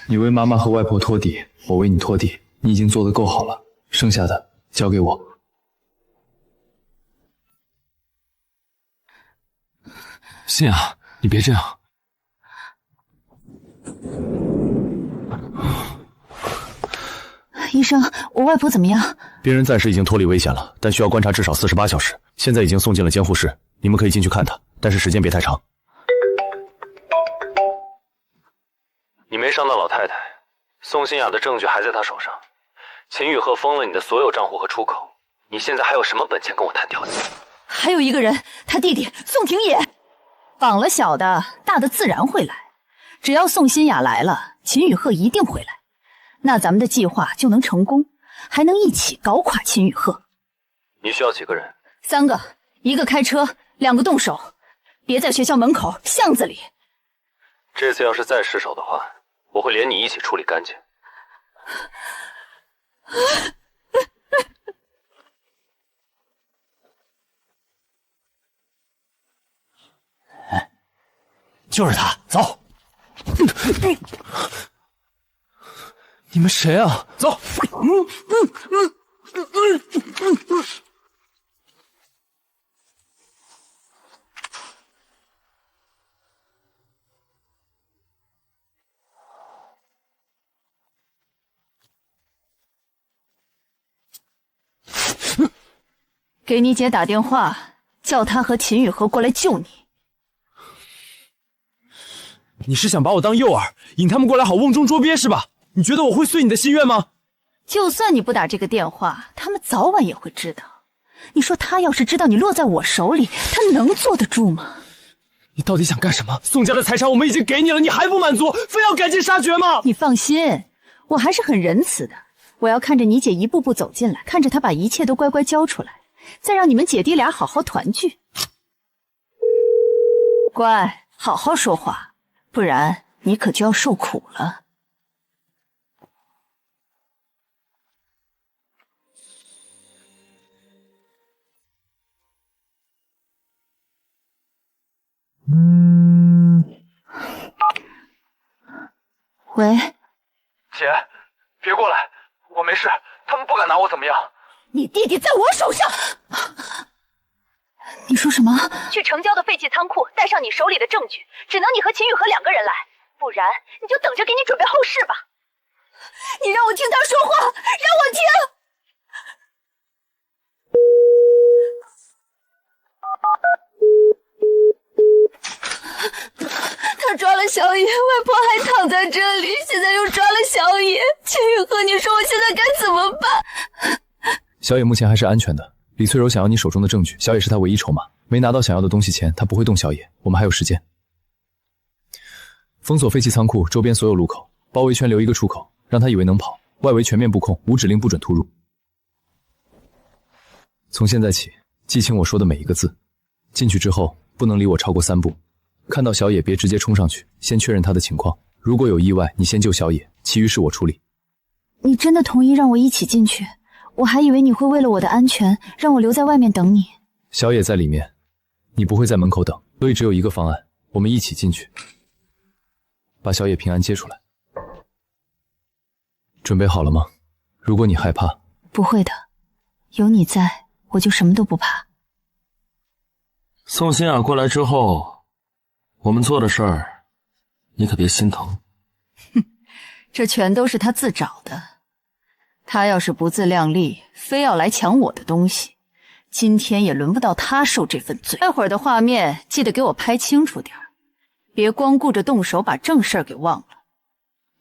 你为妈妈和外婆拖地，我为你拖地，你已经做得够好了，剩下的交给我。信啊，你别这样。医生，我外婆怎么样？病人暂时已经脱离危险了，但需要观察至少48小时。现在已经送进了监护室，你们可以进去看她，但是时间别太长。你没伤到老太太，宋新雅的证据还在她手上。秦雨鹤封了你的所有账户和出口，你现在还有什么本钱跟我谈条件？还有一个人，他弟弟宋廷野，绑了小的，大的自然会来。只要宋新雅来了，秦雨鹤一定会来。那咱们的计划就能成功，还能一起搞垮秦雨鹤。你需要几个人？3个，1个开车，2个动手，别在学校门口、巷子里。这次要是再失手的话，我会连你一起处理干净。就是他，走。你们谁啊？走。给你姐打电话，叫她和秦雨禾过来救你。你是想把我当诱饵，引他们过来好瓮中捉鳖是吧？你觉得我会遂你的心愿吗？就算你不打这个电话，他们早晚也会知道。你说他要是知道你落在我手里，他能坐得住吗？你到底想干什么？宋家的财产我们已经给你了，你还不满足，非要赶尽杀绝吗？你放心，我还是很仁慈的。我要看着你姐一步步走进来，看着她把一切都乖乖交出来，再让你们姐弟俩好好团聚。乖，好好说话，不然你可就要受苦了。喂，姐，别过来，我没事，他们不敢拿我怎么样。你弟弟在我手上。你说什么？去城郊的废弃仓库，带上你手里的证据，只能你和秦雨禾2个人来，不然你就等着给你准备后事吧。你让我听他说话，让我听。他抓了小野，外婆还躺在这里，现在又抓了小野。秦雨禾，你说我现在该怎么办？小野目前还是安全的，李翠柔想要你手中的证据，小野是他唯一筹码，没拿到想要的东西前，他不会动小野。我们还有时间。封锁废弃仓库周边所有路口，包围圈留一个出口，让他以为能跑，外围全面布控，无指令不准突入。从现在起，记清我说的每一个字。进去之后，不能离我超过3步。看到小野别直接冲上去，先确认他的情况。如果有意外，你先救小野，其余事我处理。你真的同意让我一起进去？我还以为你会为了我的安全，让我留在外面等你。小野在里面，你不会在门口等，所以只有一个方案，我们一起进去，把小野平安接出来。准备好了吗？如果你害怕，不会的，有你在，我就什么都不怕。宋心雅过来之后，我们做的事儿，你可别心疼。哼，这全都是他自找的。他要是不自量力，非要来抢我的东西，今天也轮不到他受这份罪。待会儿的画面记得给我拍清楚点，别光顾着动手把正事儿给忘了。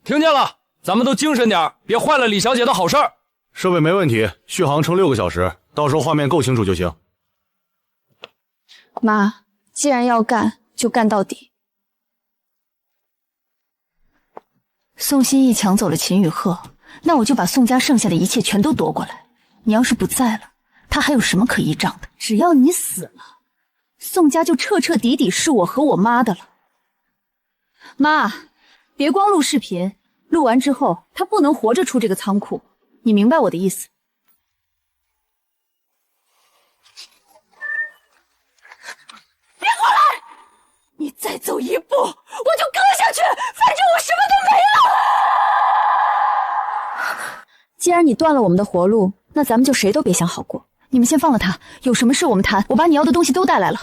听见了，咱们都精神点，别坏了李小姐的好事儿。设备没问题，续航撑6个小时，到时候画面够清楚就行。妈，既然要干，就干到底。宋心逸抢走了秦雨鹤，那我就把宋家剩下的一切全都夺过来。你要是不在了，他还有什么可依仗的？只要你死了，宋家就彻彻底底是我和我妈的了。妈，别光录视频，录完之后他不能活着出这个仓库，你明白我的意思？别过来！你再走一步，我就割下去，反正我什么都没了。既然你断了我们的活路，那咱们就谁都别想好过。你们先放了他，有什么事我们谈。我把你要的东西都带来了。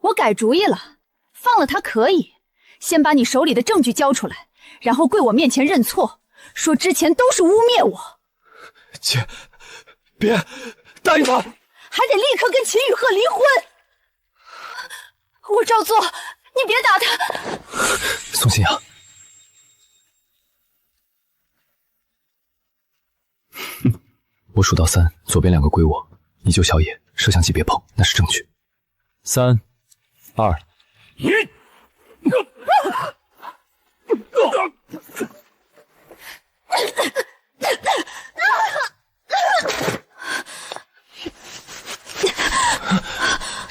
我改主意了，放了他可以，先把你手里的证据交出来，然后跪我面前认错，说之前都是污蔑我。姐，别答应他，还得立刻跟秦雨鹤离婚。我照做，你别打他。宋心雅，我数到3，左边2个归我，你救小野，摄像机别碰，那是证据。3、2。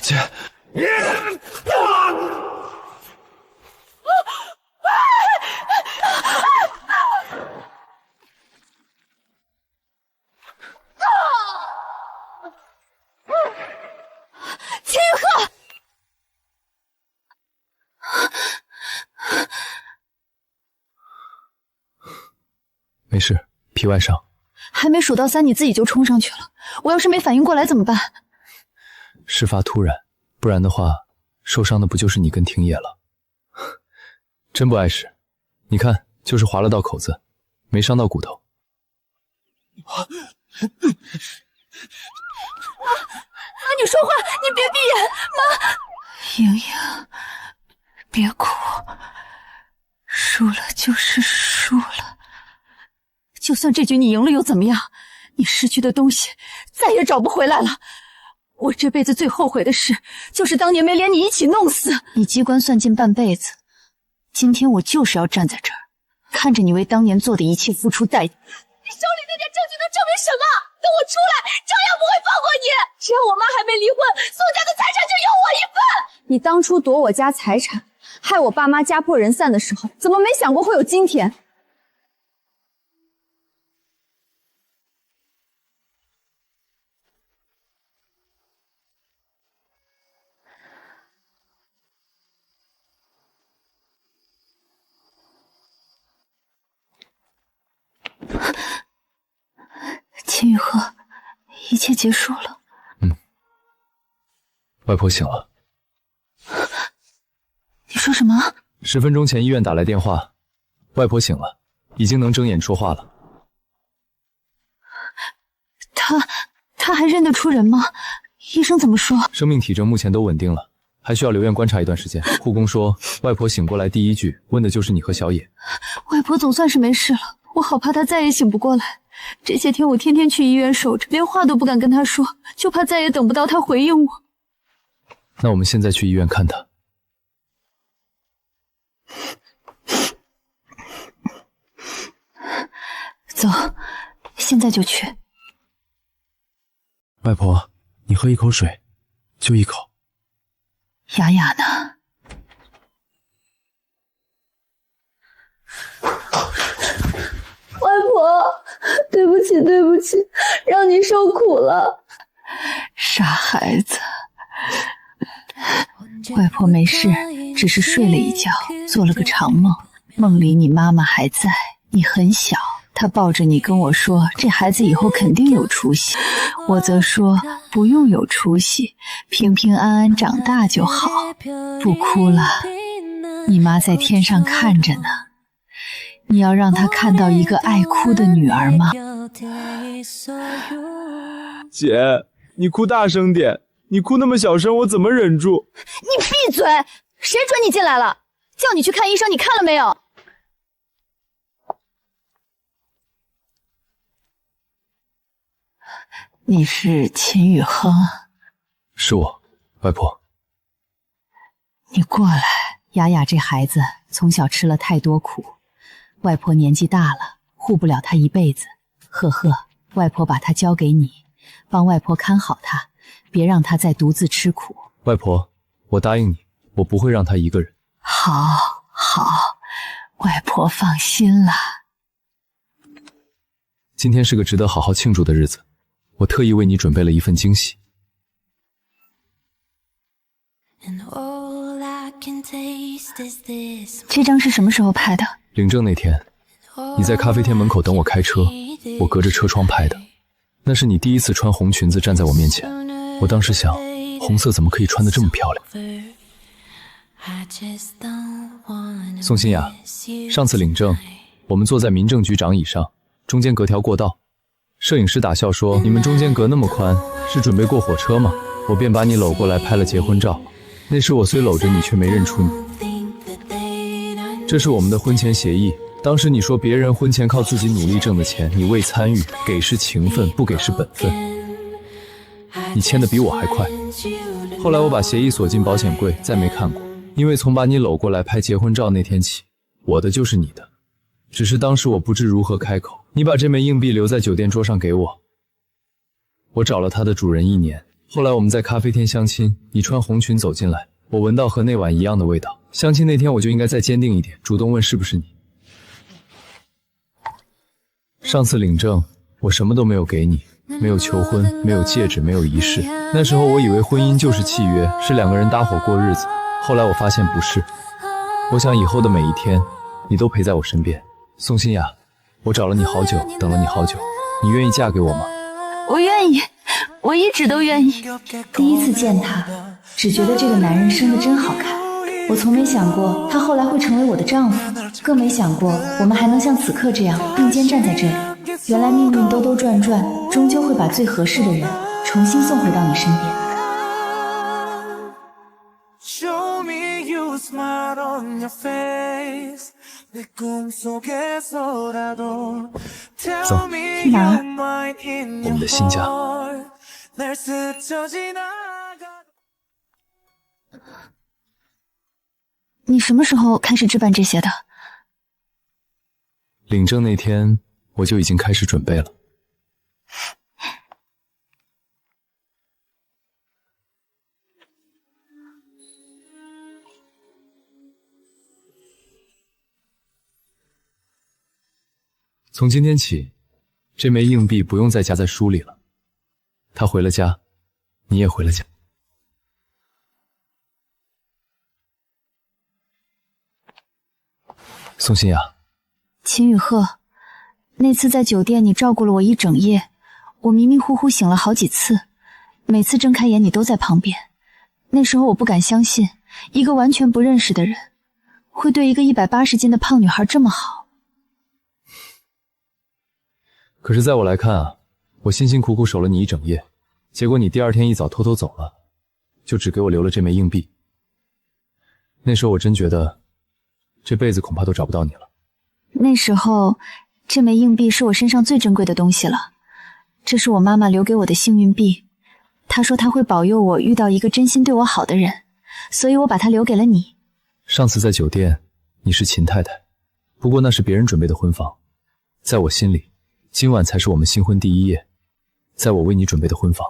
姐，秦雨鹤，没事，皮外伤。还没数到3，你自己就冲上去了。我要是没反应过来怎么办？事发突然，不然的话，受伤的不就是你跟廷野了？真不碍事，你看，就是划了道口子，没伤到骨头。妈，你说话，你别闭眼，妈。莹莹，别哭，输了就是输了。就算这局你赢了又怎么样？你失去的东西再也找不回来了。我这辈子最后悔的事，就是当年没连你一起弄死。你机关算尽半辈子，今天我就是要站在这儿，看着你为当年做的一切付出代价。你手里那点证据能证明什么？等我出来，照样不会放过你。只要我妈还没离婚，宋家的财产就有我一份。你当初夺我家财产，害我爸妈家破人散的时候，怎么没想过会有今天？秦雨鹤，一切结束了。外婆醒了。你说什么？10分钟前医院打来电话，外婆醒了，已经能睁眼说话了。他还认得出人吗？医生怎么说？生命体征目前都稳定了，还需要留院观察一段时间。护工说，外婆醒过来第一句问的就是你和小野。外婆总算是没事了，我好怕她再也醒不过来。这些天我天天去医院守着，连话都不敢跟他说，就怕再也等不到他回应我。那我们现在去医院看他。走，现在就去。外婆，你喝一口水，就一口。雅雅呢？外婆，对不起，对不起，让你受苦了。傻孩子，外婆没事，只是睡了一觉，做了个长梦，梦里你妈妈还在，你很小，她抱着你跟我说，这孩子以后肯定有出息，我则说不用有出息，平平安安长大就好，不哭了，你妈在天上看着呢。你要让她看到一个爱哭的女儿吗？姐，你哭大声点，你哭那么小声，我怎么忍住？你闭嘴！谁准你进来了？叫你去看医生，你看了没有？你是秦雨亨？是我，外婆。你过来。雅雅这孩子从小吃了太多苦，外婆年纪大了，护不了她一辈子。赫赫，外婆把她交给你，帮外婆看好她，别让她再独自吃苦。外婆，我答应你，我不会让她一个人。好，好，外婆放心了。今天是个值得好好庆祝的日子，我特意为你准备了一份惊喜。这张是什么时候拍的？领证那天，你在咖啡店门口等我开车，我隔着车窗拍的。那是你第一次穿红裙子站在我面前，我当时想，红色怎么可以穿得这么漂亮？宋欣雅，上次领证，我们坐在民政局长椅上，中间隔条过道。摄影师打笑说：“你们中间隔那么宽，是准备过火车吗？”我便把你搂过来拍了结婚照。那时我虽搂着你，却没认出你。这是我们的婚前协议。当时你说别人婚前靠自己努力挣的钱，你未参与，给是情分，不给是本分。你签的比我还快。后来我把协议锁进保险柜，再没看过。因为从把你搂过来拍结婚照那天起，我的就是你的。只是当时我不知如何开口。你把这枚硬币留在酒店桌上给我，我找了它的主人1年。后来我们在咖啡厅相亲，你穿红裙走进来，我闻到和那晚一样的味道。相亲那天我就应该再坚定一点，主动问是不是你。上次领证，我什么都没有给你，没有求婚，没有戒指，没有仪式。那时候我以为婚姻就是契约，是2个人搭伙过日子。后来我发现不是。我想以后的每一天，你都陪在我身边。宋欣雅，我找了你好久，等了你好久，你愿意嫁给我吗？我愿意，我一直都愿意。第一次见他，只觉得这个男人生得真好看。我从没想过他后来会成为我的丈夫，更没想过我们还能像此刻这样并肩站在这里。原来命运兜兜转转，终究会把最合适的人重新送回到你身边。Show me you smile on your face. 내 꿈속에서라도 Tell me you're mine in your heart. 날 스쳐 지나가. 你什么时候开始置办这些的？领证那天我就已经开始准备了。从今天起，这枚硬币不用再夹在书里了。他回了家，你也回了家。宋欣雅，秦雨赫，那次在酒店你照顾了我一整夜，我迷迷糊糊醒了好几次，每次睁开眼你都在旁边。那时候我不敢相信，一个完全不认识的人会对一个180斤的胖女孩这么好。可是在我来看啊，我辛辛苦苦守了你一整夜，结果你第2天一早偷偷走了，就只给我留了这枚硬币。那时候我真觉得这辈子恐怕都找不到你了。那时候这枚硬币是我身上最珍贵的东西了，这是我妈妈留给我的幸运币。她说她会保佑我遇到一个真心对我好的人，所以我把它留给了你。上次在酒店，你是秦太太，不过那是别人准备的婚房，在我心里，今晚才是我们新婚第一夜，在我为你准备的婚房。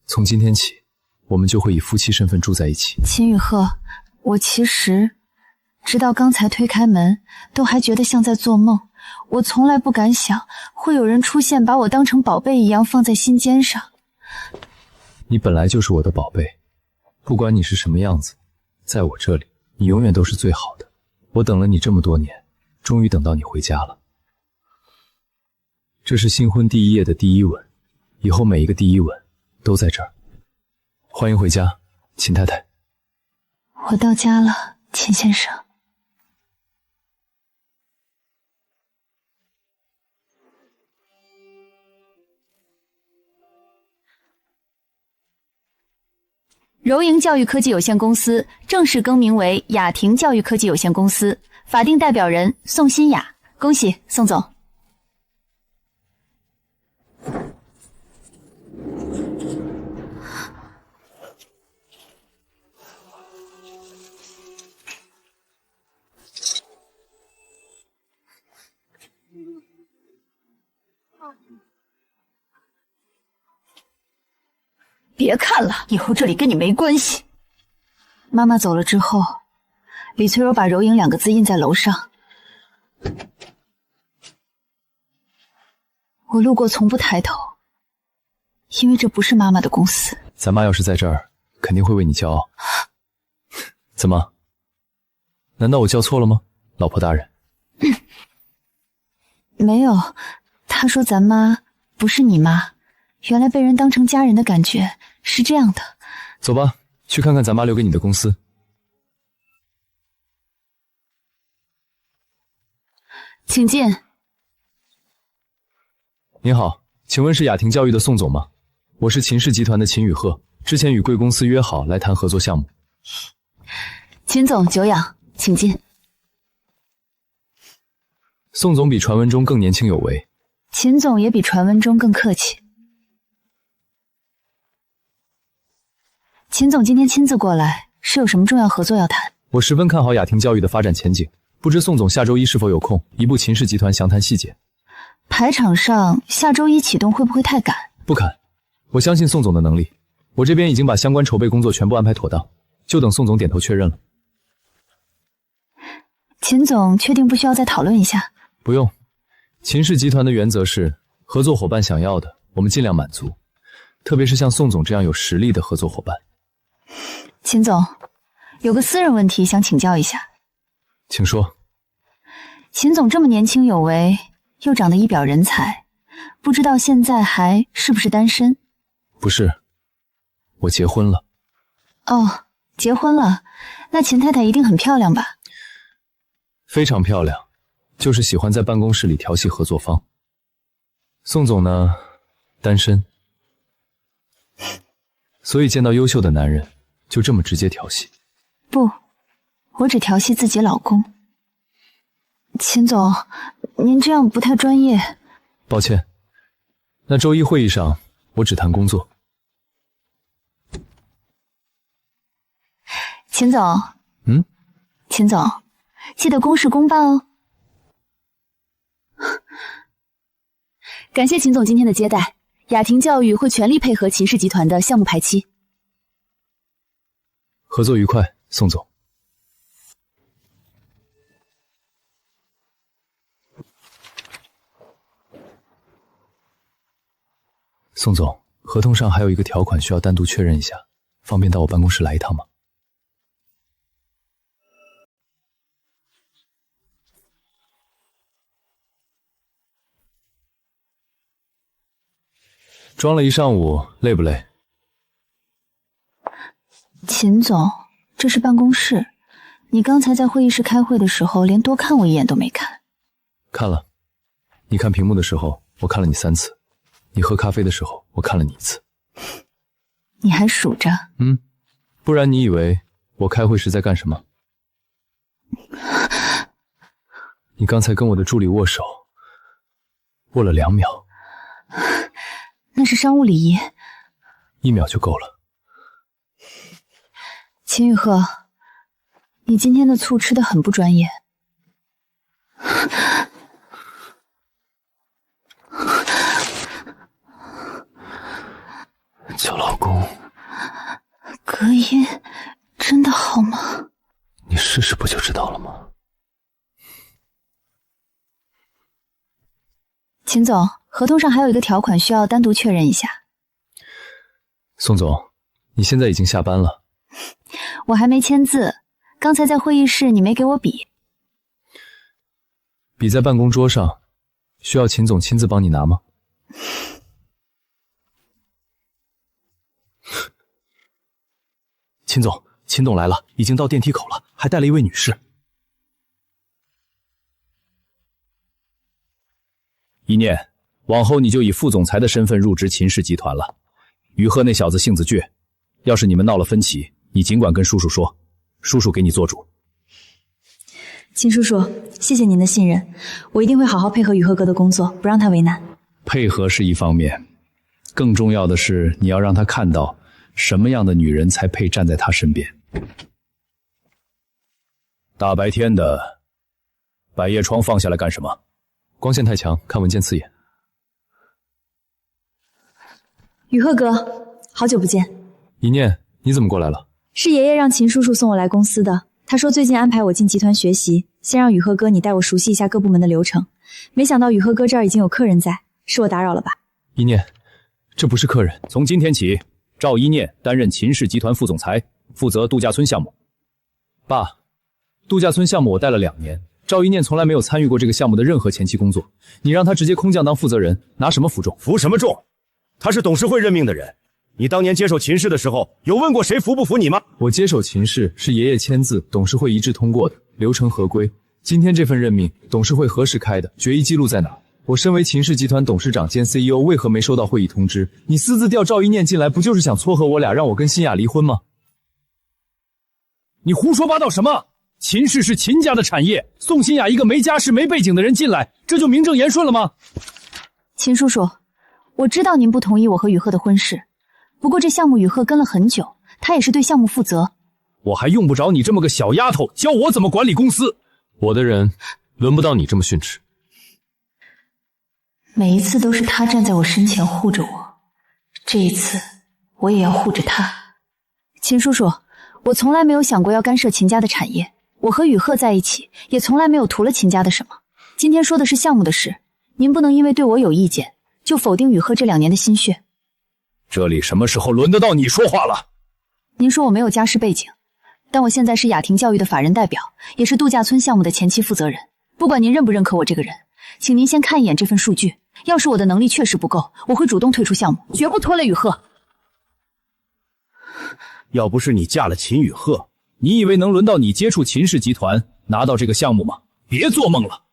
从今天起，我们就会以夫妻身份住在一起。秦雨赫，我其实直到刚才推开门，都还觉得像在做梦。我从来不敢想会有人出现，把我当成宝贝一样放在心尖上。你本来就是我的宝贝，不管你是什么样子，在我这里，你永远都是最好的。我等了你这么多年，终于等到你回家了。这是新婚第一夜的第一吻，以后每一个第一吻都在这儿。欢迎回家，秦太太。我到家了，秦先生。柔盈教育科技有限公司正式更名为雅婷教育科技有限公司，法定代表人宋欣雅。恭喜宋总。别看了，以后这里跟你没关系。妈妈走了之后，李翠柔把柔盈2个字印在楼上。我路过从不抬头，因为这不是妈妈的公司。咱妈要是在这儿，肯定会为你骄傲。怎么？难道我叫错了吗，老婆大人？没有，她说咱妈不是你妈，原来被人当成家人的感觉是这样的。走吧，去看看咱妈留给你的公司。请进。您好，请问是雅婷教育的宋总吗？我是秦氏集团的秦雨赫，之前与贵公司约好来谈合作项目。秦总久仰，请进。宋总比传闻中更年轻有为，秦总也比传闻中更客气。秦总今天亲自过来，是有什么重要合作要谈？我十分看好雅婷教育的发展前景，不知宋总下周一是否有空，移步秦氏集团详谈细节。排场上下周一启动会不会太赶？不赶，我相信宋总的能力，我这边已经把相关筹备工作全部安排妥当，就等宋总点头确认了。秦总确定不需要再讨论一下？不用，秦氏集团的原则是合作伙伴想要的，我们尽量满足，特别是像宋总这样有实力的合作伙伴。秦总，有个私人问题想请教一下。请说。秦总这么年轻有为，又长得一表人才，不知道现在还是不是单身？不是，我结婚了。哦，结婚了，那秦太太一定很漂亮吧？非常漂亮，就是喜欢在办公室里调戏合作方。宋总呢，单身，所以见到优秀的男人就这么直接调戏。不，我只调戏自己老公。秦总，您这样不太专业。抱歉，那周一会议上我只谈工作。秦总，秦总，记得公事公办哦。感谢秦总今天的接待，雅婷教育会全力配合秦氏集团的项目排期。合作愉快，宋总。宋总，合同上还有一个条款需要单独确认一下，方便到我办公室来一趟吗？装了一上午，累不累？秦总，这是办公室，你刚才在会议室开会的时候，连多看我一眼都没看。看了，你看屏幕的时候，我看了你3次；你喝咖啡的时候，我看了你1次。你还数着？不然你以为我开会时在干什么？你刚才跟我的助理握手，握了2秒，那是商务礼仪，1秒就够了。秦雨鹤，你今天的醋吃得很不专业。叫老公，隔音真的好吗？你试试不就知道了吗？秦总，合同上还有一个条款需要单独确认一下。宋总，你现在已经下班了。我还没签字，刚才在会议室你没给我笔。笔在办公桌上，需要秦总亲自帮你拿吗？秦总，秦董来了，已经到电梯口了，还带了一位女士。一念，往后你就以副总裁的身份入职秦氏集团了。于鹤那小子性子倔，要是你们闹了分歧，你尽管跟叔叔说，叔叔给你做主。秦叔叔，谢谢您的信任，我一定会好好配合雨鹤哥的工作，不让他为难。配合是一方面，更重要的是你要让他看到什么样的女人才配站在他身边。大白天的，百叶窗放下来干什么？光线太强，看文件刺眼。雨鹤哥，好久不见。一念，你怎么过来了？是爷爷让秦叔叔送我来公司的，他说最近安排我进集团学习，先让雨鹤哥你带我熟悉一下各部门的流程。没想到雨鹤哥这儿已经有客人在，是我打扰了吧？一念，这不是客人。从今天起，赵一念担任秦氏集团副总裁，负责度假村项目。爸，度假村项目我带了2年，赵一念从来没有参与过这个项目的任何前期工作，你让他直接空降当负责人，拿什么服众？服什么众？他是董事会任命的人，你当年接手秦氏的时候，有问过谁服不服你吗？我接手秦氏是爷爷签字，董事会一致通过的，流程合规。今天这份任命，董事会何时开的？决议记录在哪？我身为秦氏集团董事长兼 CEO， 为何没收到会议通知？你私自调赵一念进来，不就是想撮合我俩，让我跟新雅离婚吗？你胡说八道什么？秦氏是秦家的产业，宋新雅一个没家世没背景的人进来，这就名正言顺了吗？秦叔叔，我知道您不同意我和雨鹤的婚事，不过这项目雨鹤跟了很久，他也是对项目负责。我还用不着你这么个小丫头教我怎么管理公司。我的人轮不到你这么训斥。每一次都是他站在我身前护着我，这一次我也要护着他。秦叔叔，我从来没有想过要干涉秦家的产业，我和雨鹤在一起也从来没有图了秦家的什么。今天说的是项目的事，您不能因为对我有意见就否定雨鹤这2年的心血。这里什么时候轮得到你说话了？您说我没有家世背景，但我现在是雅婷教育的法人代表，也是度假村项目的前期负责人。不管您认不认可我这个人，请您先看一眼这份数据，要是我的能力确实不够，我会主动退出项目，绝不拖累雨鹤。要不是你嫁了秦雨鹤，你以为能轮到你接触秦氏集团拿到这个项目吗？别做梦了。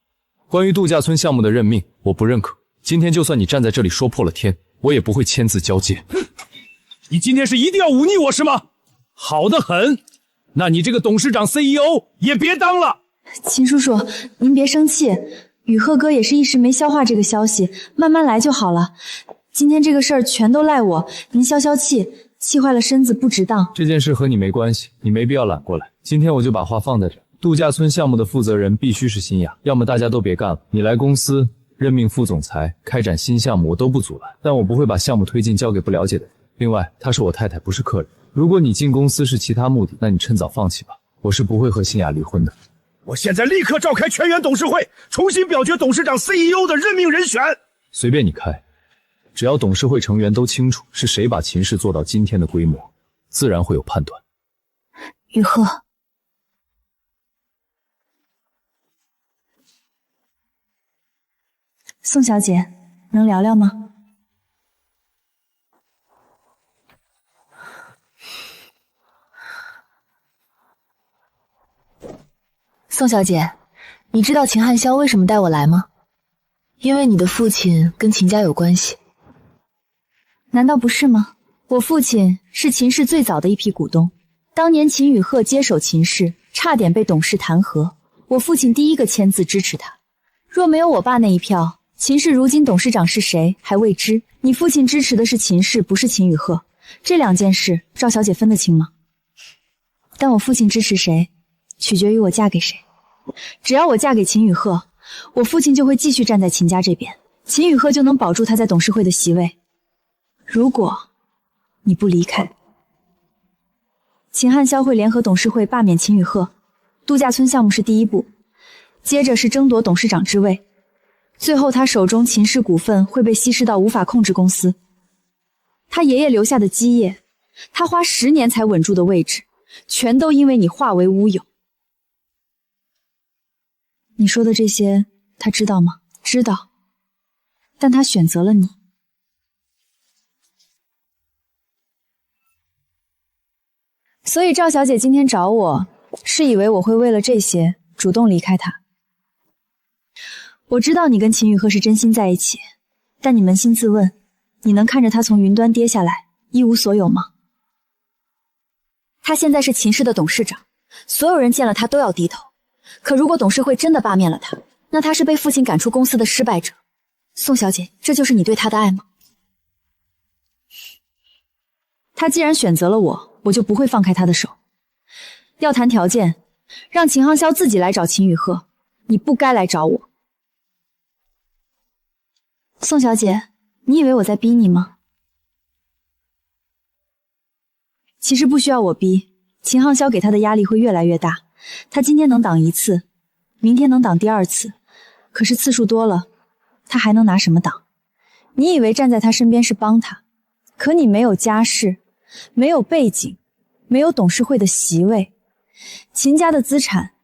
关于度假村项目的任命，我不认可。今天就算你站在这里说破了天，我也不会签字交接。你今天是一定要忤逆我是吗？好得很，那你这个董事长 CEO 也别当了。秦叔叔，您别生气，雨鹤哥也是一时没消化这个消息，慢慢来就好了。今天这个事儿全都赖我，您消消气，气坏了身子不值当。这件事和你没关系，你没必要揽过来。今天我就把话放在这儿，度假村项目的负责人必须是新雅，要么大家都别干了。你来公司任命副总裁，开展新项目我都不阻拦，但我不会把项目推进交给不了解的人。另外，她是我太太，不是客人。如果你进公司是其他目的，那你趁早放弃吧。我是不会和新雅离婚的。我现在立刻召开全员董事会，重新表决董事长 CEO 的任命人选。随便你开，只要董事会成员都清楚是谁把秦氏做到今天的规模，自然会有判断。雨鹤，宋小姐，能聊聊吗？宋小姐，你知道秦汉霄为什么带我来吗？因为你的父亲跟秦家有关系。难道不是吗？我父亲是秦氏最早的一批股东，当年秦雨鹤接手秦氏，差点被董事弹劾，我父亲第一个签字支持他。若没有我爸那一票，秦氏如今董事长是谁还未知，你父亲支持的是秦氏，不是秦雨赫，这两件事赵小姐分得清吗？但我父亲支持谁，取决于我嫁给谁。只要我嫁给秦雨赫，我父亲就会继续站在秦家这边，秦雨赫就能保住他在董事会的席位。如果你不离开，秦汉霄会联合董事会罢免秦雨赫，度假村项目是第一步，接着是争夺董事长之位，最后他手中秦氏股份会被稀释到无法控制公司。他爷爷留下的基业，他花10年才稳住的位置，全都因为你化为乌有。你说的这些他知道吗？知道，但他选择了你。所以赵小姐今天找我，是以为我会为了这些主动离开他。我知道你跟秦雨赫是真心在一起，但你扪心自问，你能看着他从云端跌下来，一无所有吗？他现在是秦氏的董事长，所有人见了他都要低头。可如果董事会真的罢免了他，那他是被父亲赶出公司的失败者。宋小姐，这就是你对他的爱吗？他既然选择了我，我就不会放开他的手。要谈条件，让秦航霄自己来找秦雨赫，你不该来找我。宋小姐，你以为我在逼你吗？其实不需要我逼，秦航霄给他的压力会越来越大。他今天能挡1次，明天能挡第2次，可是次数多了，他还能拿什么挡？你以为站在他身边是帮他，可你没有家世，没有背景，没有董事会的席位，秦家的资产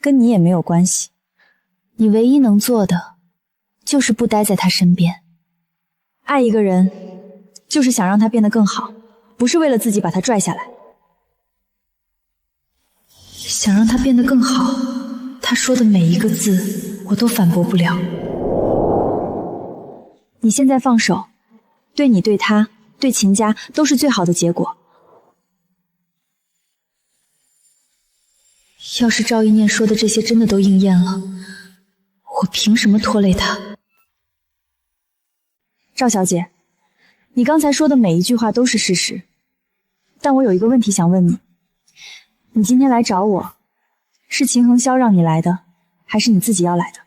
跟你也没有关系。你唯一能做的就是不待在他身边。爱一个人，就是想让他变得更好，不是为了自己把他拽下来。想让他变得更好，他说的每一个字我都反驳不了。你现在放手，对你对他对秦家都是最好的结果。要是赵一念说的这些真的都应验了，我凭什么拖累他？赵小姐，你刚才说的每一句话都是事实，但我有一个问题想问你。你今天来找我，是秦恒霄让你来的，还是你自己要来的？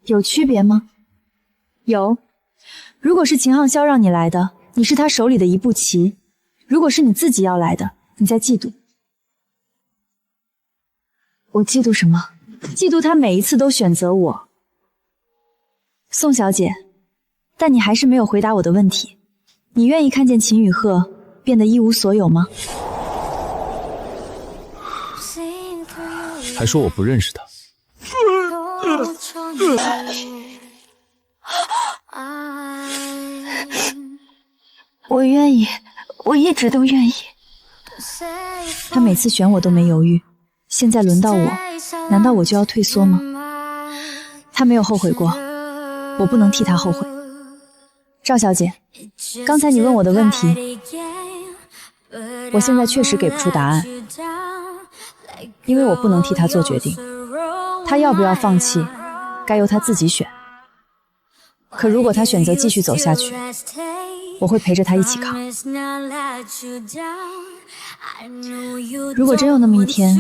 有区别吗？有。如果是秦航霄让你来的，你是他手里的一步棋；如果是你自己要来的，你在嫉妒。我嫉妒什么？嫉妒他每一次都选择我。宋小姐，但你还是没有回答我的问题。你愿意看见秦雨赫变得一无所有吗？还说我不认识他。我愿意，我一直都愿意。他每次选我都没犹豫，现在轮到我，难道我就要退缩吗？他没有后悔过，我不能替他后悔。赵小姐，刚才你问我的问题，我现在确实给不出答案，因为我不能替他做决定。他要不要放弃，该由他自己选。可如果他选择继续走下去，我会陪着他一起扛。如果真有那么一天，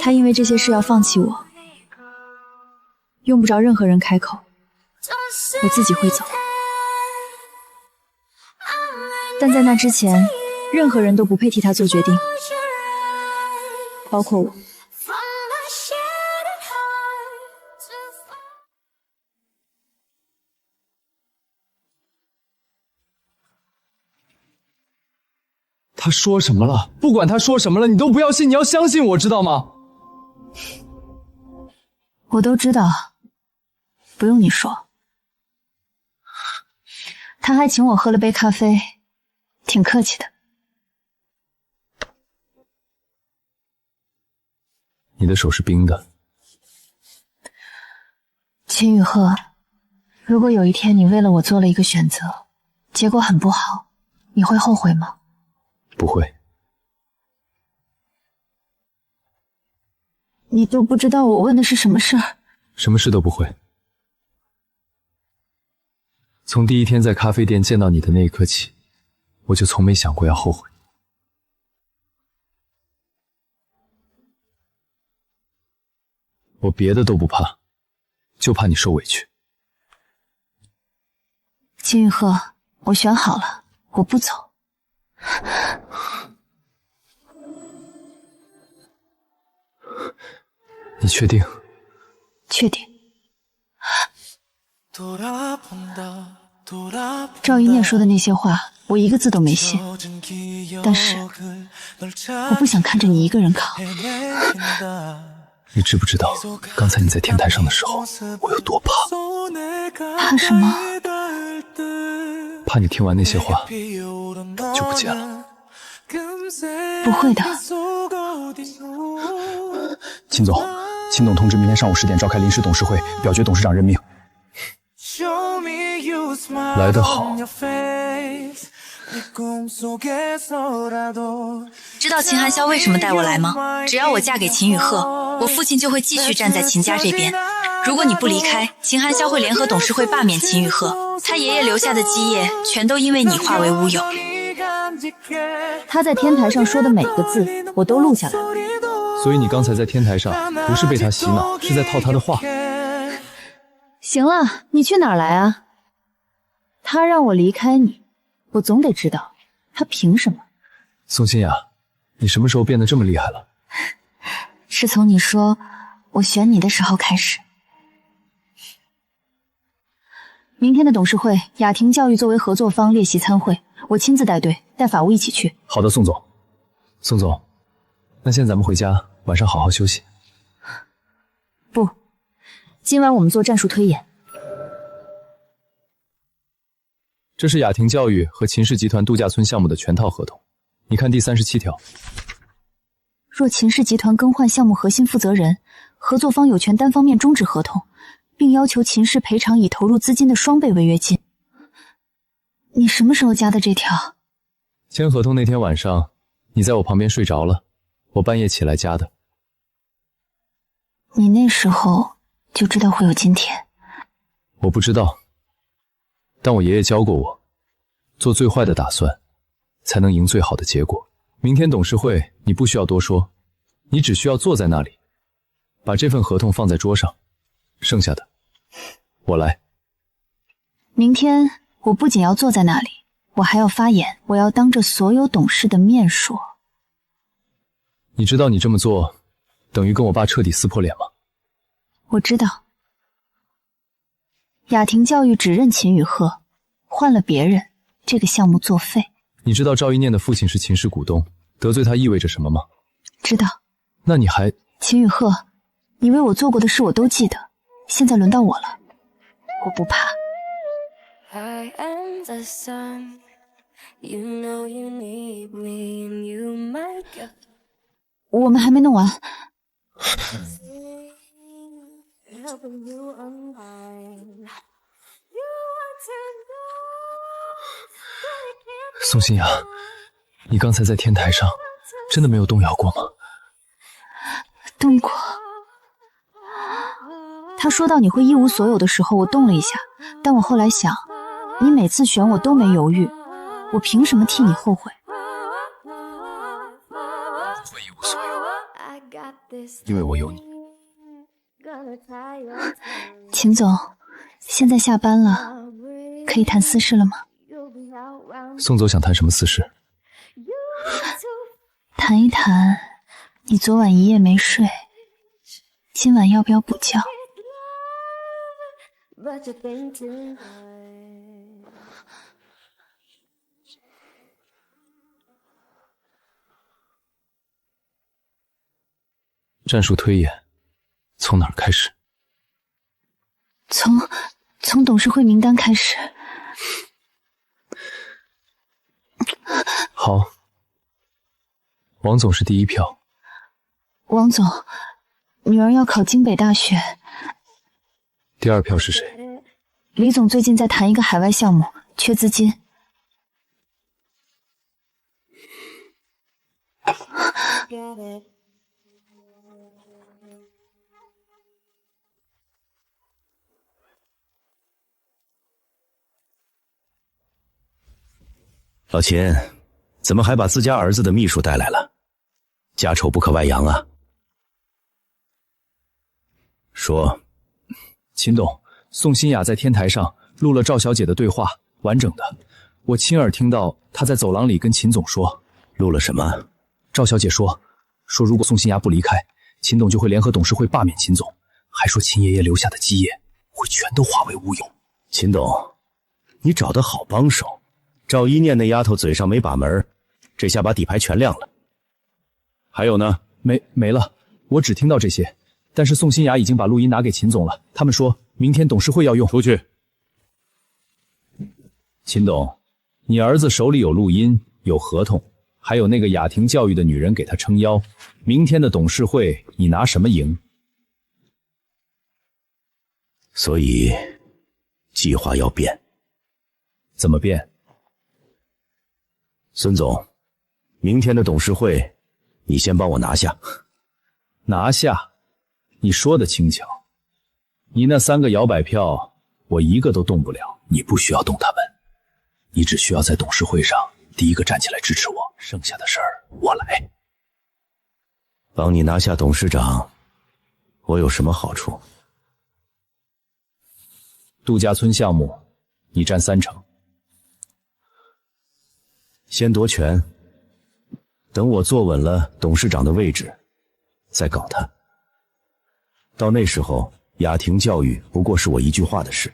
他因为这些事要放弃我，用不着任何人开口，我自己会走。但在那之前，任何人都不配替他做决定，包括我。他说什么了？不管他说什么了，你都不要信，你要相信我，知道吗？我都知道，不用你说。他还请我喝了杯咖啡，挺客气的。你的手是冰的。秦雨赫，如果有一天你为了我做了一个选择，结果很不好，你会后悔吗？不会。你都不知道我问的是什么事儿？什么事都不会。从第一天在咖啡店见到你的那一刻起，我就从没想过要后悔。我别的都不怕，就怕你受委屈。秦雨鹤，我选好了，我不走。你确定？确定。赵一念说的那些话，我一个字都没信。但是，我不想看着你一个人扛。你知不知道，刚才你在天台上的时候，我有多怕？怕什么？怕你听完那些话就不见了。不会的。秦总，秦董通知明天上午10点召开临时董事会，表决董事长任命。来得好。知道秦寒霄为什么带我来吗？只要我嫁给秦雨鹤，我父亲就会继续站在秦家这边。如果你不离开，秦寒霄会联合董事会罢免秦雨鹤，他爷爷留下的基业全都因为你化为乌有。他在天台上说的每个字，我都录下来了。所以你刚才在天台上不是被他洗脑，是在套他的话。行了，你去哪儿来啊？他让我离开你，我总得知道他凭什么。宋欣雅，你什么时候变得这么厉害了？是从你说我选你的时候开始。明天的董事会，雅婷教育作为合作方列席参会，我亲自带队，带法务一起去。好的，宋总。宋总，那现在咱们回家，晚上好好休息。不，今晚我们做战术推演。这是雅婷教育和秦氏集团度假村项目的全套合同，你看第37条。若秦氏集团更换项目核心负责人，合作方有权单方面终止合同，并要求秦氏赔偿已投入资金的双倍违约金。你什么时候加的这条？签合同那天晚上，你在我旁边睡着了，我半夜起来加的。你那时候就知道会有今天？我不知道，但我爷爷教过我，做最坏的打算，才能赢最好的结果。明天董事会，你不需要多说，你只需要坐在那里，把这份合同放在桌上，剩下的我来。明天我不仅要坐在那里，我还要发言，我要当着所有董事的面说。你知道你这么做，等于跟我爸彻底撕破脸吗？我知道。雅婷教育只认秦雨鹤，换了别人，这个项目作废。你知道赵一念的父亲是秦氏股东，得罪他意味着什么吗？知道。那你还……秦雨鹤，你为我做过的事我都记得，现在轮到我了，我不怕。I am the sun, you know you need me and you might get 我们还没弄完。helping you unwind. 宋欣雅，你刚才在天台上真的没有动摇过吗？动过。他说到你会一无所有的时候，我动了一下，但我后来想，你每次选我都没犹豫，我凭什么替你后悔？不会一无所有，因为我有你。秦总，现在下班了，可以谈私事了吗？宋总想谈什么私事？谈一谈，你昨晚一夜没睡，今晚要不要补觉？战术推演，从哪儿开始？从董事会名单开始。好，王总是第一票。王总，女儿要考京北大学。第二票是谁？李总最近在谈一个海外项目，缺资金。老秦，怎么还把自家儿子的秘书带来了？家丑不可外扬啊。说，秦董，宋新雅在天台上录了赵小姐的对话，完整的，我亲耳听到她在走廊里跟秦总说。录了什么？赵小姐说如果宋新雅不离开，秦董就会联合董事会罢免秦总，还说秦爷爷留下的基业会全都化为乌有。秦董，你找的好帮手，赵一念那丫头嘴上没把门，这下把底牌全亮了。还有呢？没了，我只听到这些。但是宋新雅已经把录音拿给秦总了，他们说明天董事会要用。出去。秦董，你儿子手里有录音，有合同，还有那个雅婷教育的女人给他撑腰，明天的董事会你拿什么赢？所以计划要变。怎么变？孙总，明天的董事会你先帮我拿下。拿下？你说的轻巧，你那3个摇摆票我一个都动不了。你不需要动他们，你只需要在董事会上第一个站起来支持我，剩下的事儿我来。帮你拿下董事长，我有什么好处？度假村项目你占30%。先夺权，等我坐稳了董事长的位置再搞他。到那时候，雅婷教育不过是我一句话的事。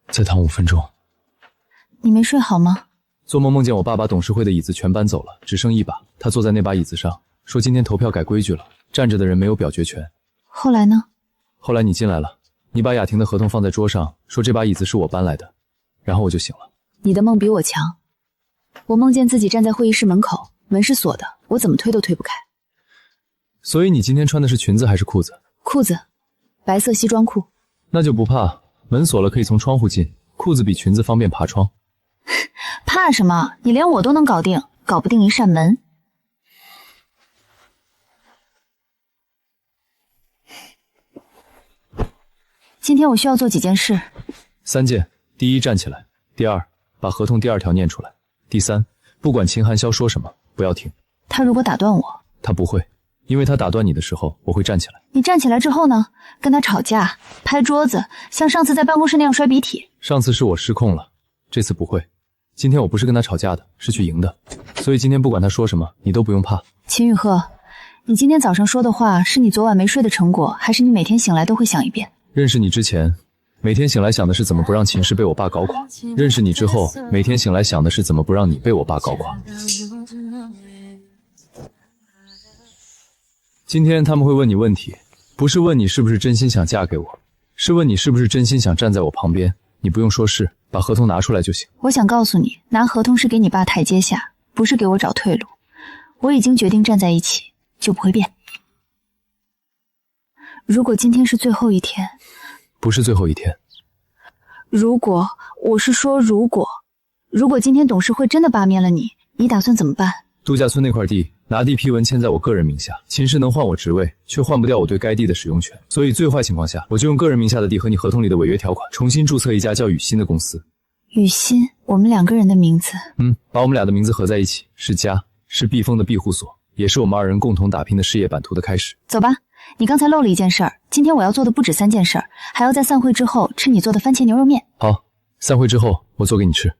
再躺5分钟。你没睡好吗？做梦梦见我爸把董事会的椅子全搬走了，只剩一把，他坐在那把椅子上，说今天投票改规矩了，站着的人没有表决权。后来呢？后来你进来了，你把雅婷的合同放在桌上，说这把椅子是我搬来的，然后我就醒了。你的梦比我强。我梦见自己站在会议室门口，门是锁的，我怎么推都推不开。所以你今天穿的是裙子还是裤子？裤子，白色西装裤。那就不怕，门锁了可以从窗户进，裤子比裙子方便爬窗。怕什么？你连我都能搞定，搞不定一扇门。今天我需要做几件事。3件：第一，站起来；第二，把合同第2条念出来；第三，不管秦寒霄说什么，不要停。他如果打断我，他不会，因为他打断你的时候，我会站起来。你站起来之后呢？跟他吵架，拍桌子，像上次在办公室那样摔笔帖。上次是我失控了，这次不会。今天我不是跟他吵架的，是去赢的。所以今天不管他说什么，你都不用怕。秦雨鹤，你今天早上说的话，是你昨晚没睡的成果，还是你每天醒来都会想一遍？认识你之前，每天醒来想的是怎么不让秦氏被我爸搞垮；认识你之后，每天醒来想的是怎么不让你被我爸搞垮。今天他们会问你问题，不是问你是不是真心想嫁给我，是问你是不是真心想站在我旁边。你不用说是，把合同拿出来就行。我想告诉你，拿合同是给你爸台阶下，不是给我找退路。我已经决定站在一起，就不会变。如果今天是最后一天，不是最后一天。我是说如果今天董事会真的罢免了你，你打算怎么办？度假村那块地，拿地批文签在我个人名下，秦氏能换我职位，却换不掉我对该地的使用权。所以最坏情况下，我就用个人名下的地和你合同里的违约条款，重新注册一家叫雨欣的公司。雨欣，我们2个人的名字。把我们俩的名字合在一起，是家，是避风的庇护所，也是我们2人共同打拼的事业版图的开始。走吧，你刚才漏了一件事儿，今天我要做的不止3件事儿，还要在散会之后吃你做的番茄牛肉面。好，散会之后我做给你吃。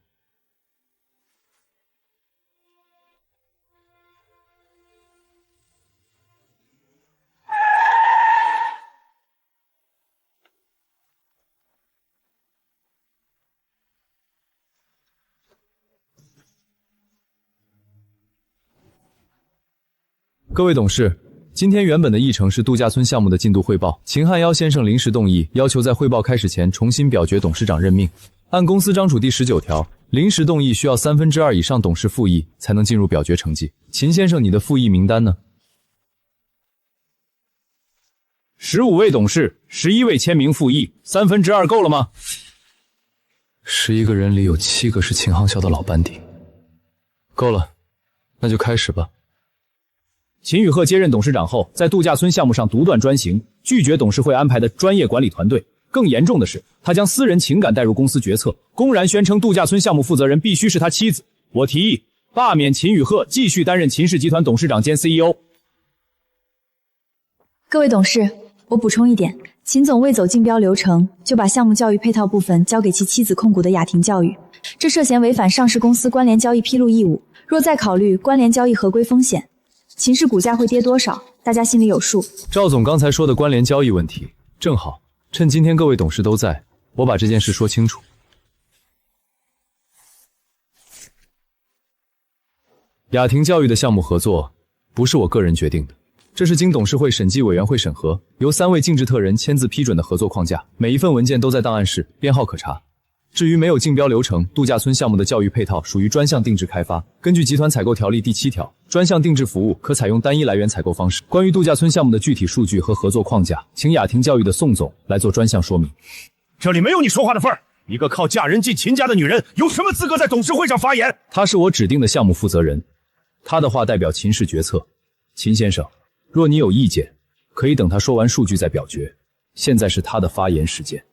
各位董事，今天原本的议程是度假村项目的进度汇报。秦汉妖先生临时动议，要求在汇报开始前重新表决董事长任命。按公司章程第19条，临时动议需要2/3以上董事复议才能进入表决程序。秦先生，你的复议名单呢？15位董事，11位签名复议，2/3够了吗？11个人里有7个是秦航霄的老班底，够了，那就开始吧。秦宇赫接任董事长后，在度假村项目上独断专行，拒绝董事会安排的专业管理团队。更严重的是，他将私人情感带入公司决策，公然宣称度假村项目负责人必须是他妻子。我提议罢免秦宇赫，继续担任秦氏集团董事长兼 CEO。各位董事，我补充一点，秦总未走竞标流程就把项目教育配套部分交给其妻子控股的雅婷教育，这涉嫌违反上市公司关联交易披露义务。若再考虑关联交易合规风险，秦氏股价会跌多少，大家心里有数。赵总刚才说的关联交易问题，正好趁今天各位董事都在，我把这件事说清楚。雅婷教育的项目合作不是我个人决定的，这是经董事会审计委员会审核，由3位竞制特人签字批准的合作框架，每一份文件都在档案室，编号可查。至于没有竞标流程，度假村项目的教育配套属于专项定制开发。根据集团采购条例第7条，专项定制服务可采用单一来源采购方式。关于度假村项目的具体数据和合作框架，请雅婷教育的宋总来做专项说明。这里没有你说话的份儿！一个靠嫁人进秦家的女人，有什么资格在董事会上发言？他是我指定的项目负责人，他的话代表秦氏决策。秦先生，若你有意见，可以等他说完数据再表决。现在是他的发言时间。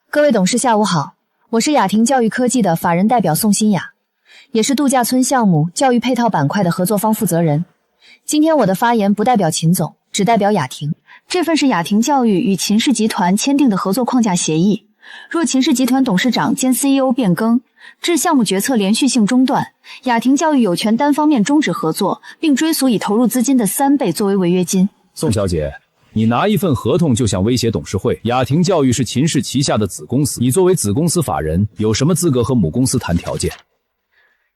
各位董事下午好，我是雅婷教育科技的法人代表宋新雅，也是度假村项目教育配套板块的合作方负责人。今天我的发言不代表秦总，只代表雅婷。这份是雅婷教育与秦氏集团签订的合作框架协议，若秦氏集团董事长兼 CEO 变更，致项目决策连续性中断，雅婷教育有权单方面终止合作，并追诉已投入资金的3倍作为违约金。宋小姐，你拿一份合同就想威胁董事会？雅婷教育是秦氏旗下的子公司，你作为子公司法人，有什么资格和母公司谈条件？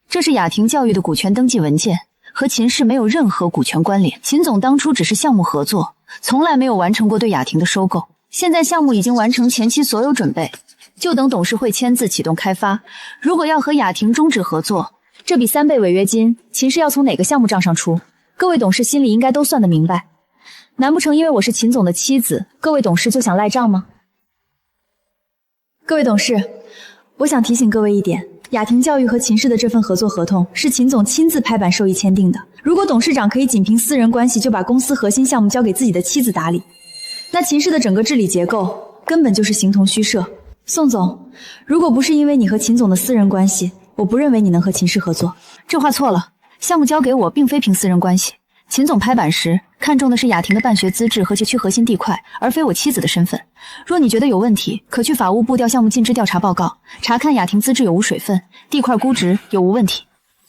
这是雅婷教育的股权登记文件，和秦氏没有任何股权关联。秦总当初只是项目合作，从来没有完成过对雅婷的收购。现在项目已经完成前期所有准备，就等董事会签字启动开发。如果要和雅婷终止合作，这笔3倍违约金，秦氏要从哪个项目账上出？各位董事心里应该都算得明白。难不成因为我是秦总的妻子，各位董事就想赖账吗？各位董事，我想提醒各位一点，雅婷教育和秦氏的这份合作合同是秦总亲自拍板授意签订的。如果董事长可以仅凭私人关系就把公司核心项目交给自己的妻子打理，那秦氏的整个治理结构根本就是形同虚设。宋总，如果不是因为你和秦总的私人关系，我不认为你能和秦氏合作。这话错了，项目交给我并非凭私人关系。秦总拍板时看中的是雅婷的办学资质和学区核心地块，而非我妻子的身份。若你觉得有问题，可去法务部调项目尽职调查报告，查看雅婷资质有无水分，地块估值有无问题。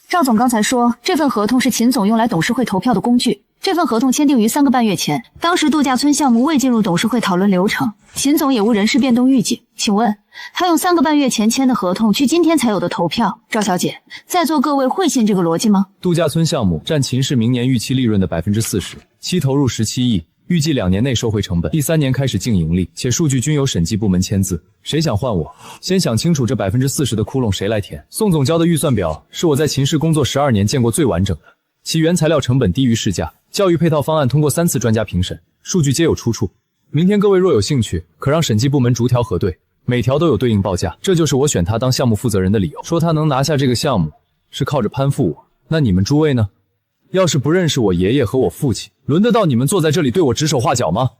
赵总刚才说这份合同是秦总用来董事会投票的工具，这份合同签订于3个半月前，当时度假村项目未进入董事会讨论流程，秦总也无人事变动预警。请问他用3个半月前签的合同去今天才有的投票，赵小姐，在座各位会信这个逻辑吗？度假村项目占秦氏明年预期利润的 40%， 期投入17亿，预计2年内收回成本，第3年开始净盈利，且数据均由审计部门签字。谁想换我？先想清楚这 40% 的窟窿谁来填。宋总交的预算表是我在秦氏工作12年见过最完整的，其原材料成本低于市价，教育配套方案通过3次专家评审，数据皆有出处。明天各位若有兴趣，可让审计部门逐条核对，每条都有对应报价，这就是我选他当项目负责人的理由。说他能拿下这个项目是靠着攀附我，那你们诸位呢？要是不认识我爷爷和我父亲，轮得到你们坐在这里对我指手画脚吗？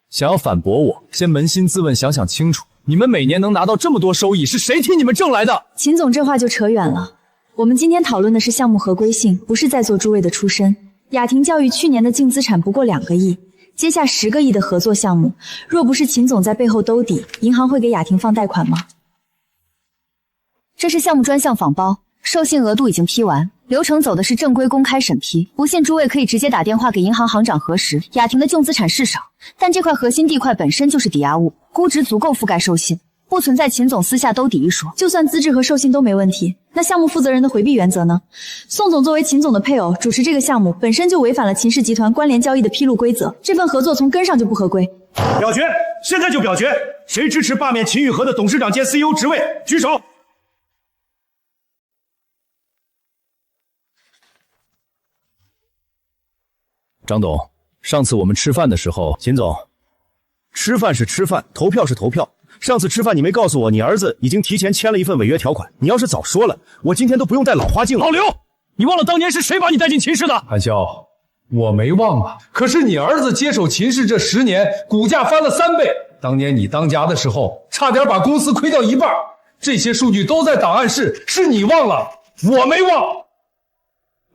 想要反驳我，先扪心自问，想想清楚，你们每年能拿到这么多收益，是谁替你们挣来的？秦总这话就扯远了，我们今天讨论的是项目合规性，不是在座诸位的出身。雅婷教育去年的净资产不过2个亿，接下10个亿的合作项目，若不是秦总在背后兜底，银行会给雅婷放贷款吗？这是项目专项仿包，授信额度已经批完，流程走的是正规公开审批，不信诸位可以直接打电话给银行行长核实。雅婷的净资产是少，但这块核心地块本身就是抵押物，估值足够覆盖授信，不存在秦总私下兜底一说。就算资质和授信都没问题，那项目负责人的回避原则呢？宋总作为秦总的配偶，主持这个项目本身就违反了秦氏集团关联交易的披露规则，这份合作从根上就不合规。表决，现在就表决！谁支持罢免秦宇和的董事长兼 CEO 职位？举手。张董，上次我们吃饭的时候，秦总，吃饭是吃饭，投票是投票，上次吃饭你没告诉我，你儿子已经提前签了一份违约条款。你要是早说了，我今天都不用戴老花镜了。老刘，你忘了当年是谁把你带进秦氏的？韩潇，我没忘啊。可是你儿子接手秦氏这10年，股价翻了3倍。当年你当家的时候，差点把公司亏掉1半。这些数据都在档案室，是你忘了，我没忘。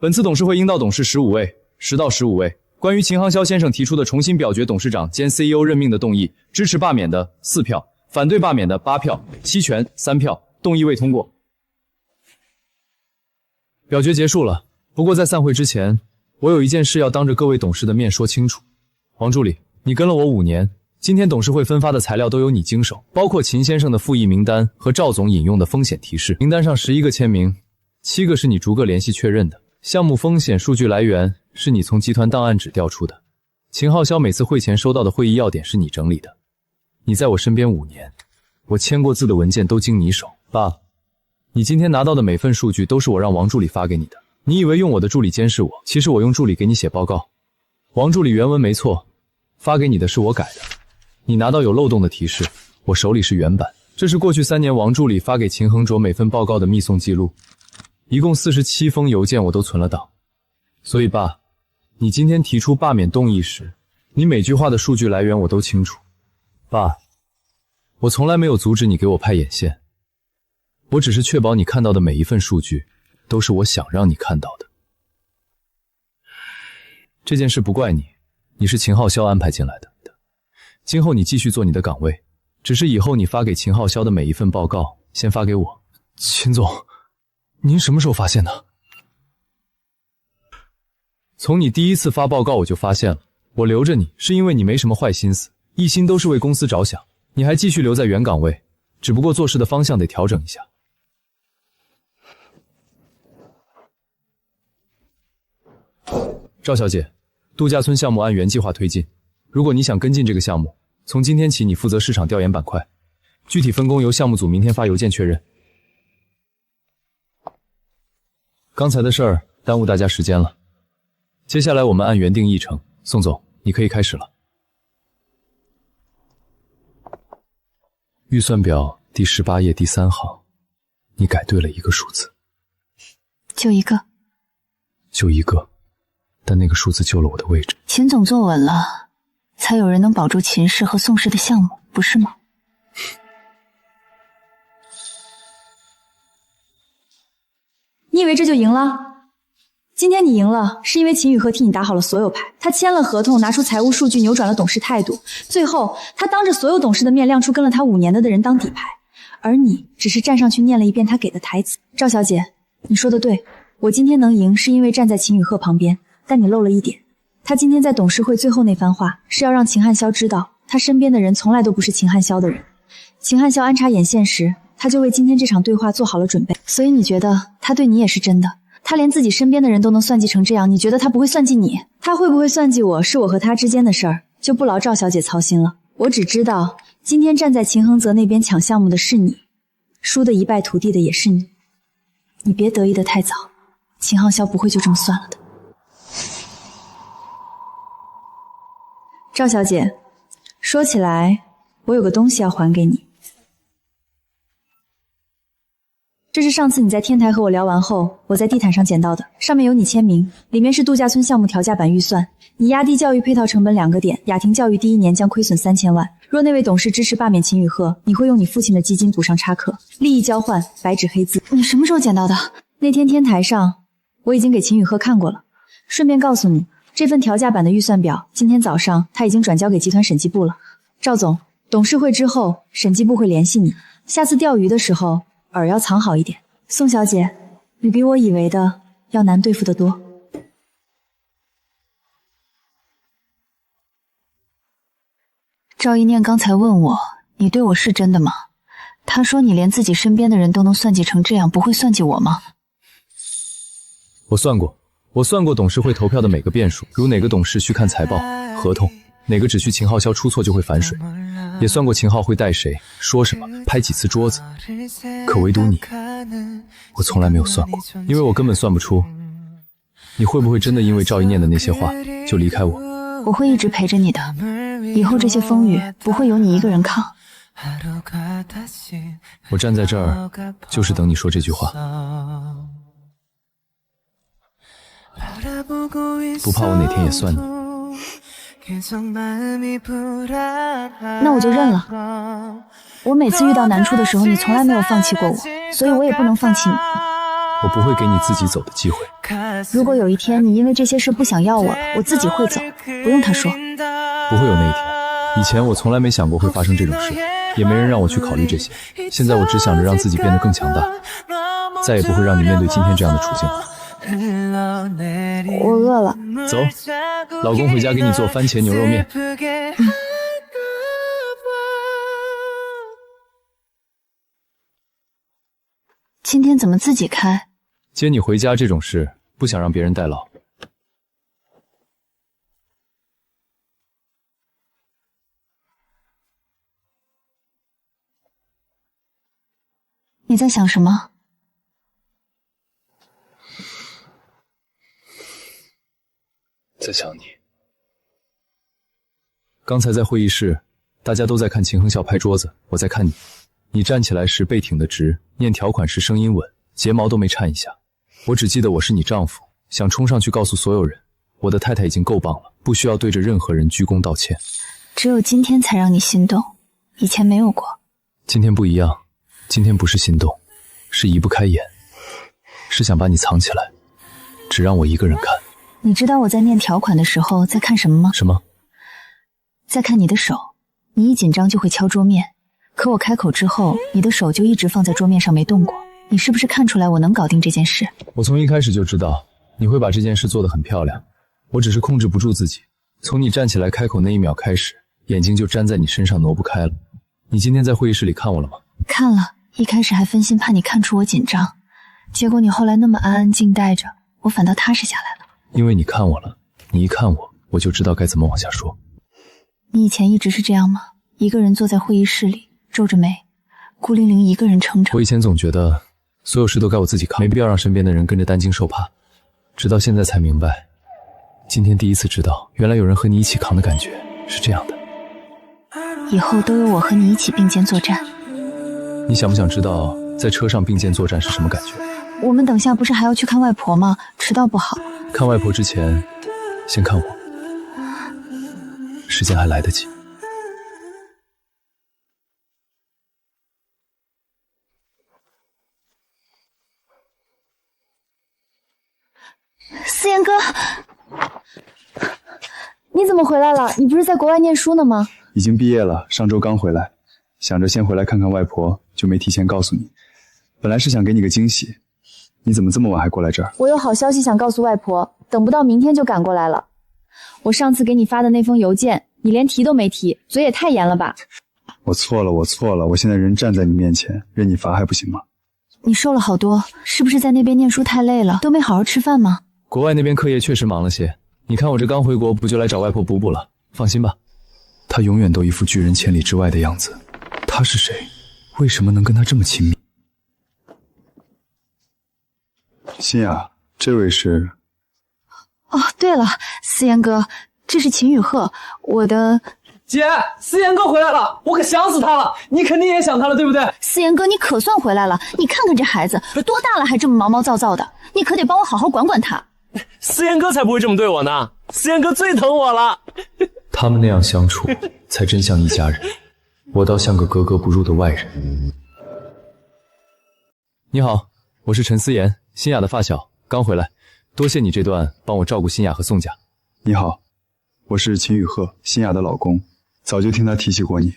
本次董事会应到董事15位，10到15位。关于秦航霄先生提出的重新表决董事长兼 CEO 任命的动议，支持罢免的4票，反对罢免的8票，弃权3票，动议未通过。表决结束了，不过在散会之前，我有一件事要当着各位董事的面说清楚。王助理，你跟了我5年，今天董事会分发的材料都由你经手，包括秦先生的复议名单和赵总引用的风险提示。名单上11个签名，7个是你逐个联系确认的。项目风险数据来源是你从集团档案纸调出的。秦昊霄每次会前收到的会议要点是你整理的。你在我身边5年，我签过字的文件都经你手。爸，你今天拿到的每份数据都是我让王助理发给你的。你以为用我的助理监视我，其实我用助理给你写报告。王助理原文没错，发给你的是我改的。你拿到有漏洞的提示，我手里是原版。这是过去3年王助理发给秦恒卓每份报告的密送记录，一共47封邮件，我都存了档。所以爸，你今天提出罢免动议时，你每句话的数据来源我都清楚。爸，我从来没有阻止你给我拍眼线，我只是确保你看到的每一份数据都是我想让你看到的。这件事不怪你，你是秦昊霄安排进来的。今后你继续做你的岗位，只是以后你发给秦昊霄的每一份报告先发给我。秦总，您什么时候发现的？从你第一次发报告我就发现了，我留着你是因为你没什么坏心思，一心都是为公司着想，你还继续留在原岗位，只不过做事的方向得调整一下。赵小姐，度假村项目按原计划推进，如果你想跟进这个项目，从今天起你负责市场调研板块，具体分工由项目组明天发邮件确认。刚才的事儿耽误大家时间了，接下来我们按原定议程，宋总，你可以开始了。预算表第18页第3行，你改对了一个数字。就一个？就一个，但那个数字救了我的位置。秦总坐稳了，才有人能保住秦氏和宋氏的项目，不是吗？你以为这就赢了？今天你赢了，是因为秦宇赫替你打好了所有牌，他签了合同，拿出财务数据，扭转了董事态度，最后他当着所有董事的面亮出跟了他5年的人当底牌，而你只是站上去念了一遍他给的台词。赵小姐，你说的对，我今天能赢是因为站在秦宇赫旁边，但你漏了一点，他今天在董事会最后那番话是要让秦汉霄知道，他身边的人从来都不是秦汉霄的人。秦汉霄安插眼线时，他就为今天这场对话做好了准备，所以你觉得他对你也是真的？他连自己身边的人都能算计成这样，你觉得他不会算计你？他会不会算计我是我和他之间的事儿，就不劳赵小姐操心了。我只知道今天站在秦恒泽那边抢项目的是你，输得一败涂地的也是你。你别得意得太早，秦航霄不会就这么算了的。赵小姐，说起来我有个东西要还给你。这是上次你在天台和我聊完后，我在地毯上捡到的，上面有你签名，里面是度假村项目调价版预算，你压低教育配套成本2个点，雅婷教育第1年将亏损3000万。若那位董事支持罢免秦宇赫，你会用你父亲的基金补上差课，利益交换，白纸黑字。你什么时候捡到的？那天天台上我已经给秦宇赫看过了。顺便告诉你，这份调价版的预算表今天早上他已经转交给集团审计部了。赵总，董事会之后审计部会联系你，下次钓鱼的时候饵要藏好一点。宋小姐，你比我以为的要难对付得多。赵一念刚才问我，你对我是真的吗？他说你连自己身边的人都能算计成这样，不会算计我吗？我算过董事会投票的每个变数，如哪个董事需看财报、合同，哪个只需秦昊霄出错就会反水，也算过秦昊会带谁、说什么、拍几次桌子。可唯独你，我从来没有算过，因为我根本算不出你会不会真的因为赵一念的那些话就离开我。我会一直陪着你的，以后这些风雨不会由你一个人扛。我站在这儿，就是等你说这句话。不怕我哪天也算你？那我就认了。我每次遇到难处的时候，你从来没有放弃过我，所以我也不能放弃你。我不会给你自己走的机会。如果有一天你因为这些事不想要我了，我自己会走，不用他说。不会有那一天。以前我从来没想过会发生这种事，也没人让我去考虑这些。现在我只想着让自己变得更强大，再也不会让你面对今天这样的处境了。我饿了，走，老公回家给你做番茄牛肉面。今天怎么自己开？接你回家这种事，不想让别人代劳。你在想什么？在想你。刚才在会议室，大家都在看秦恒笑拍桌子，我在看你。你站起来时背挺得直，念条款时声音稳，睫毛都没颤一下。我只记得我是你丈夫，想冲上去告诉所有人，我的太太已经够棒了，不需要对着任何人鞠躬道歉。只有今天才让你心动，以前没有过。今天不一样，今天不是心动，是移不开眼，是想把你藏起来，只让我一个人看。你知道我在念条款的时候在看什么吗？什么？在看你的手。你一紧张就会敲桌面，可我开口之后，你的手就一直放在桌面上没动过。你是不是看出来我能搞定这件事？我从一开始就知道你会把这件事做得很漂亮，我只是控制不住自己。从你站起来开口那一秒开始，眼睛就粘在你身上挪不开了。你今天在会议室里看我了吗？看了，一开始还分心怕你看出我紧张，结果你后来那么安安静待着，我反倒踏实下来了。因为你看我了，你一看我，我就知道该怎么往下说。你以前一直是这样吗？一个人坐在会议室里，皱着眉，孤零零一个人撑着。我以前总觉得所有事都该我自己扛，没必要让身边的人跟着担惊受怕，直到现在才明白，今天第一次知道，原来有人和你一起扛的感觉是这样的。以后都有我和你一起并肩作战。你想不想知道在车上并肩作战是什么感觉？我们等下不是还要去看外婆吗？迟到不好。看外婆之前，先看我，时间还来得及。思言哥，你怎么回来了？你不是在国外念书呢吗？已经毕业了，上周刚回来，想着先回来看看外婆，就没提前告诉你。本来是想给你个惊喜，你怎么这么晚还过来这儿？我有好消息想告诉外婆，等不到明天就赶过来了。我上次给你发的那封邮件，你连提都没提，嘴也太严了吧？我错了，我现在人站在你面前，任你罚还不行吗？你瘦了好多，是不是在那边念书太累了，都没好好吃饭吗？国外那边课业确实忙了些，你看我这刚回国，不就来找外婆补补了？放心吧。他永远都一副拒人千里之外的样子。他是谁？为什么能跟他这么亲密？欣雅，这位是……哦，对了，思言哥，这是秦雨鹤，我的……姐，思言哥回来了，我可想死他了，你肯定也想他了，对不对？思言哥，你可算回来了，你看看这孩子多大了还这么毛毛躁躁的，你可得帮我好好管管他。思言哥才不会这么对我呢，思言哥最疼我了。他们那样相处，才真像一家人。我倒像个格格不入的外人。你好，我是陈思言，欣雅的发小，刚回来，多谢你这段帮我照顾欣雅和宋家。你好，我是秦雨鹤，欣雅的老公，早就听他提起过你，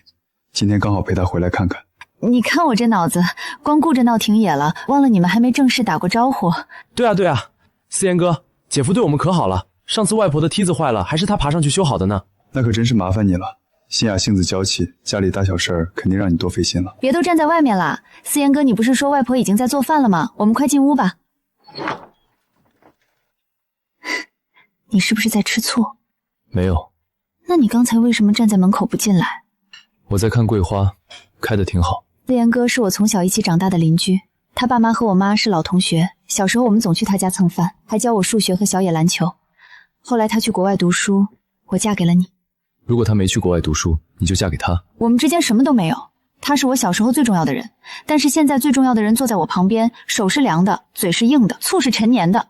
今天刚好陪他回来看看。你看我这脑子，光顾着闹挺野了，忘了你们还没正式打过招呼。对啊，思言哥，姐夫对我们可好了，上次外婆的梯子坏了，还是他爬上去修好的呢。那可真是麻烦你了。欣雅性子娇气，家里大小事儿肯定让你多费心了。别都站在外面了，思言哥，你不是说外婆已经在做饭了吗？我们快进屋吧。你是不是在吃醋？没有。那你刚才为什么站在门口不进来？我在看桂花，开得挺好。思言哥是我从小一起长大的邻居，他爸妈和我妈是老同学，小时候我们总去他家蹭饭，还教我数学和小野篮球。后来他去国外读书，我嫁给了你。如果他没去国外读书，你就嫁给他？我们之间什么都没有。他是我小时候最重要的人，但是现在最重要的人坐在我旁边，手是凉的，嘴是硬的，醋是陈年的。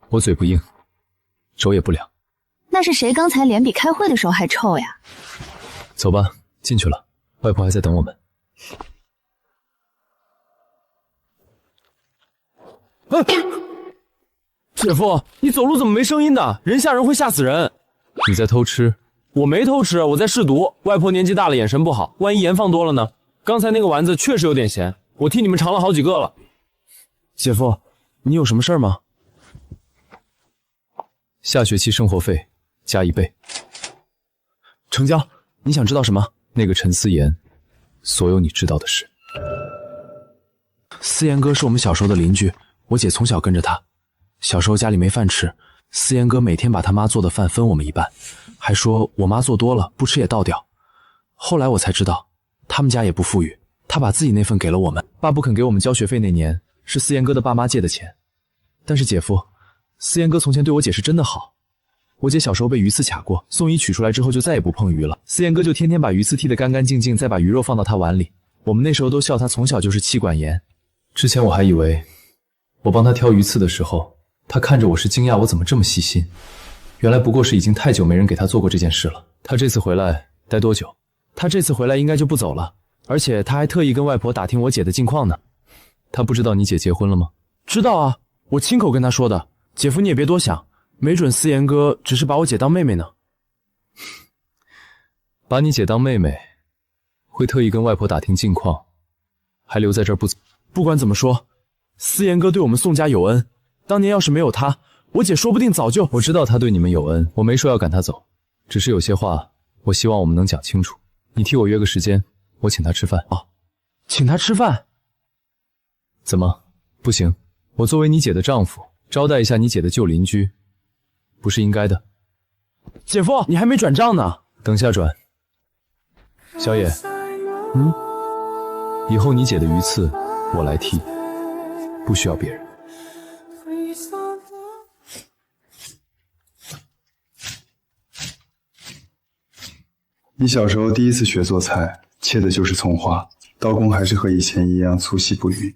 我嘴不硬，手也不凉。那是谁刚才脸比开会的时候还臭呀？走吧，进去了，外婆还在等我们。姐夫，你走路怎么没声音的？人吓人会吓死人。你在偷吃？我没偷吃，我在试毒。外婆年纪大了，眼神不好，万一盐放多了呢？刚才那个丸子确实有点咸，我替你们尝了好几个了。姐夫，你有什么事儿吗？下学期生活费加1倍。成交。你想知道什么？那个陈思妍，所有你知道的事。思妍哥是我们小时候的邻居，我姐从小跟着他。小时候家里没饭吃，思妍哥每天把他妈做的饭分我们一半，还说我妈做多了不吃也倒掉。后来我才知道，他们家也不富裕，他把自己那份给了我们。爸不肯给我们交学费那年，是思妍哥的爸妈借的钱。但是姐夫，思妍哥从前对我姐是真的好。我姐小时候被鱼刺卡过，送医取出来之后就再也不碰鱼了。思妍哥就天天把鱼刺剔得干干净净，再把鱼肉放到他碗里。我们那时候都笑他从小就是妻管严。之前我还以为我帮他挑鱼刺的时候，他看着我是惊讶我怎么这么细心，原来不过是已经太久没人给他做过这件事了。他这次回来待多久？他这次回来应该就不走了，而且他还特意跟外婆打听我姐的近况呢。他不知道你姐结婚了吗？知道啊，我亲口跟他说的。姐夫你也别多想，没准思妍哥只是把我姐当妹妹呢。把你姐当妹妹，会特意跟外婆打听近况，还留在这儿不走。不管怎么说，思妍哥对我们宋家有恩，当年要是没有他，我姐说不定早就……我知道他对你们有恩，我没说要赶他走，只是有些话我希望我们能讲清楚。你替我约个时间，我请他吃饭。哦，请他吃饭？怎么不行？我作为你姐的丈夫，招待一下你姐的旧邻居，不是应该的。姐夫，你还没转账呢。等下转。小野，以后你姐的鱼刺我来剔，不需要别人。你小时候第一次学做菜，切的就是葱花，刀工还是和以前一样粗细不匀。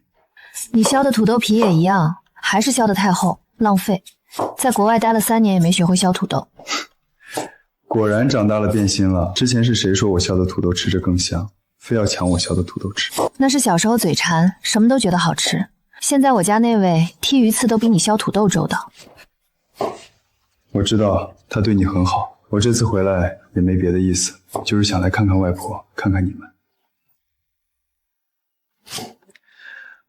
你削的土豆皮也一样，还是削的太厚，浪费。在国外待了3年也没学会削土豆。果然长大了变心了。之前是谁说我削的土豆吃着更香，非要抢我削的土豆吃？那是小时候嘴馋，什么都觉得好吃。现在我家那位剔鱼刺都比你削土豆周到。我知道他对你很好，我这次回来也没别的意思，就是想来看看外婆，看看你们。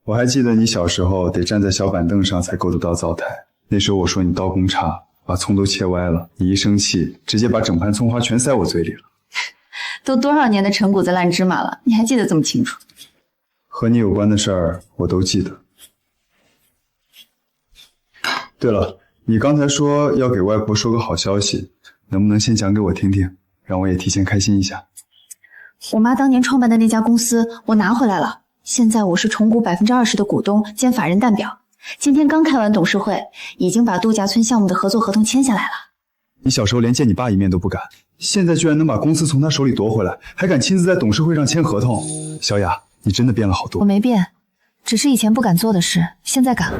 我还记得你小时候得站在小板凳上才够得到灶台，那时候我说你刀工差，把葱都切歪了，你一生气直接把整盘葱花全塞我嘴里了。都多少年的陈谷子烂芝麻了，你还记得这么清楚？和你有关的事儿我都记得。对了，你刚才说要给外婆说个好消息，能不能先讲给我听听，让我也提前开心一下？我妈当年创办的那家公司我拿回来了，现在我是重股20%的股东兼法人代表。今天刚开完董事会，已经把度假村项目的合作合同签下来了。你小时候连见你爸一面都不敢，现在居然能把公司从他手里夺回来，还敢亲自在董事会上签合同。小雅，你真的变了好多。我没变，只是以前不敢做的事，现在敢了。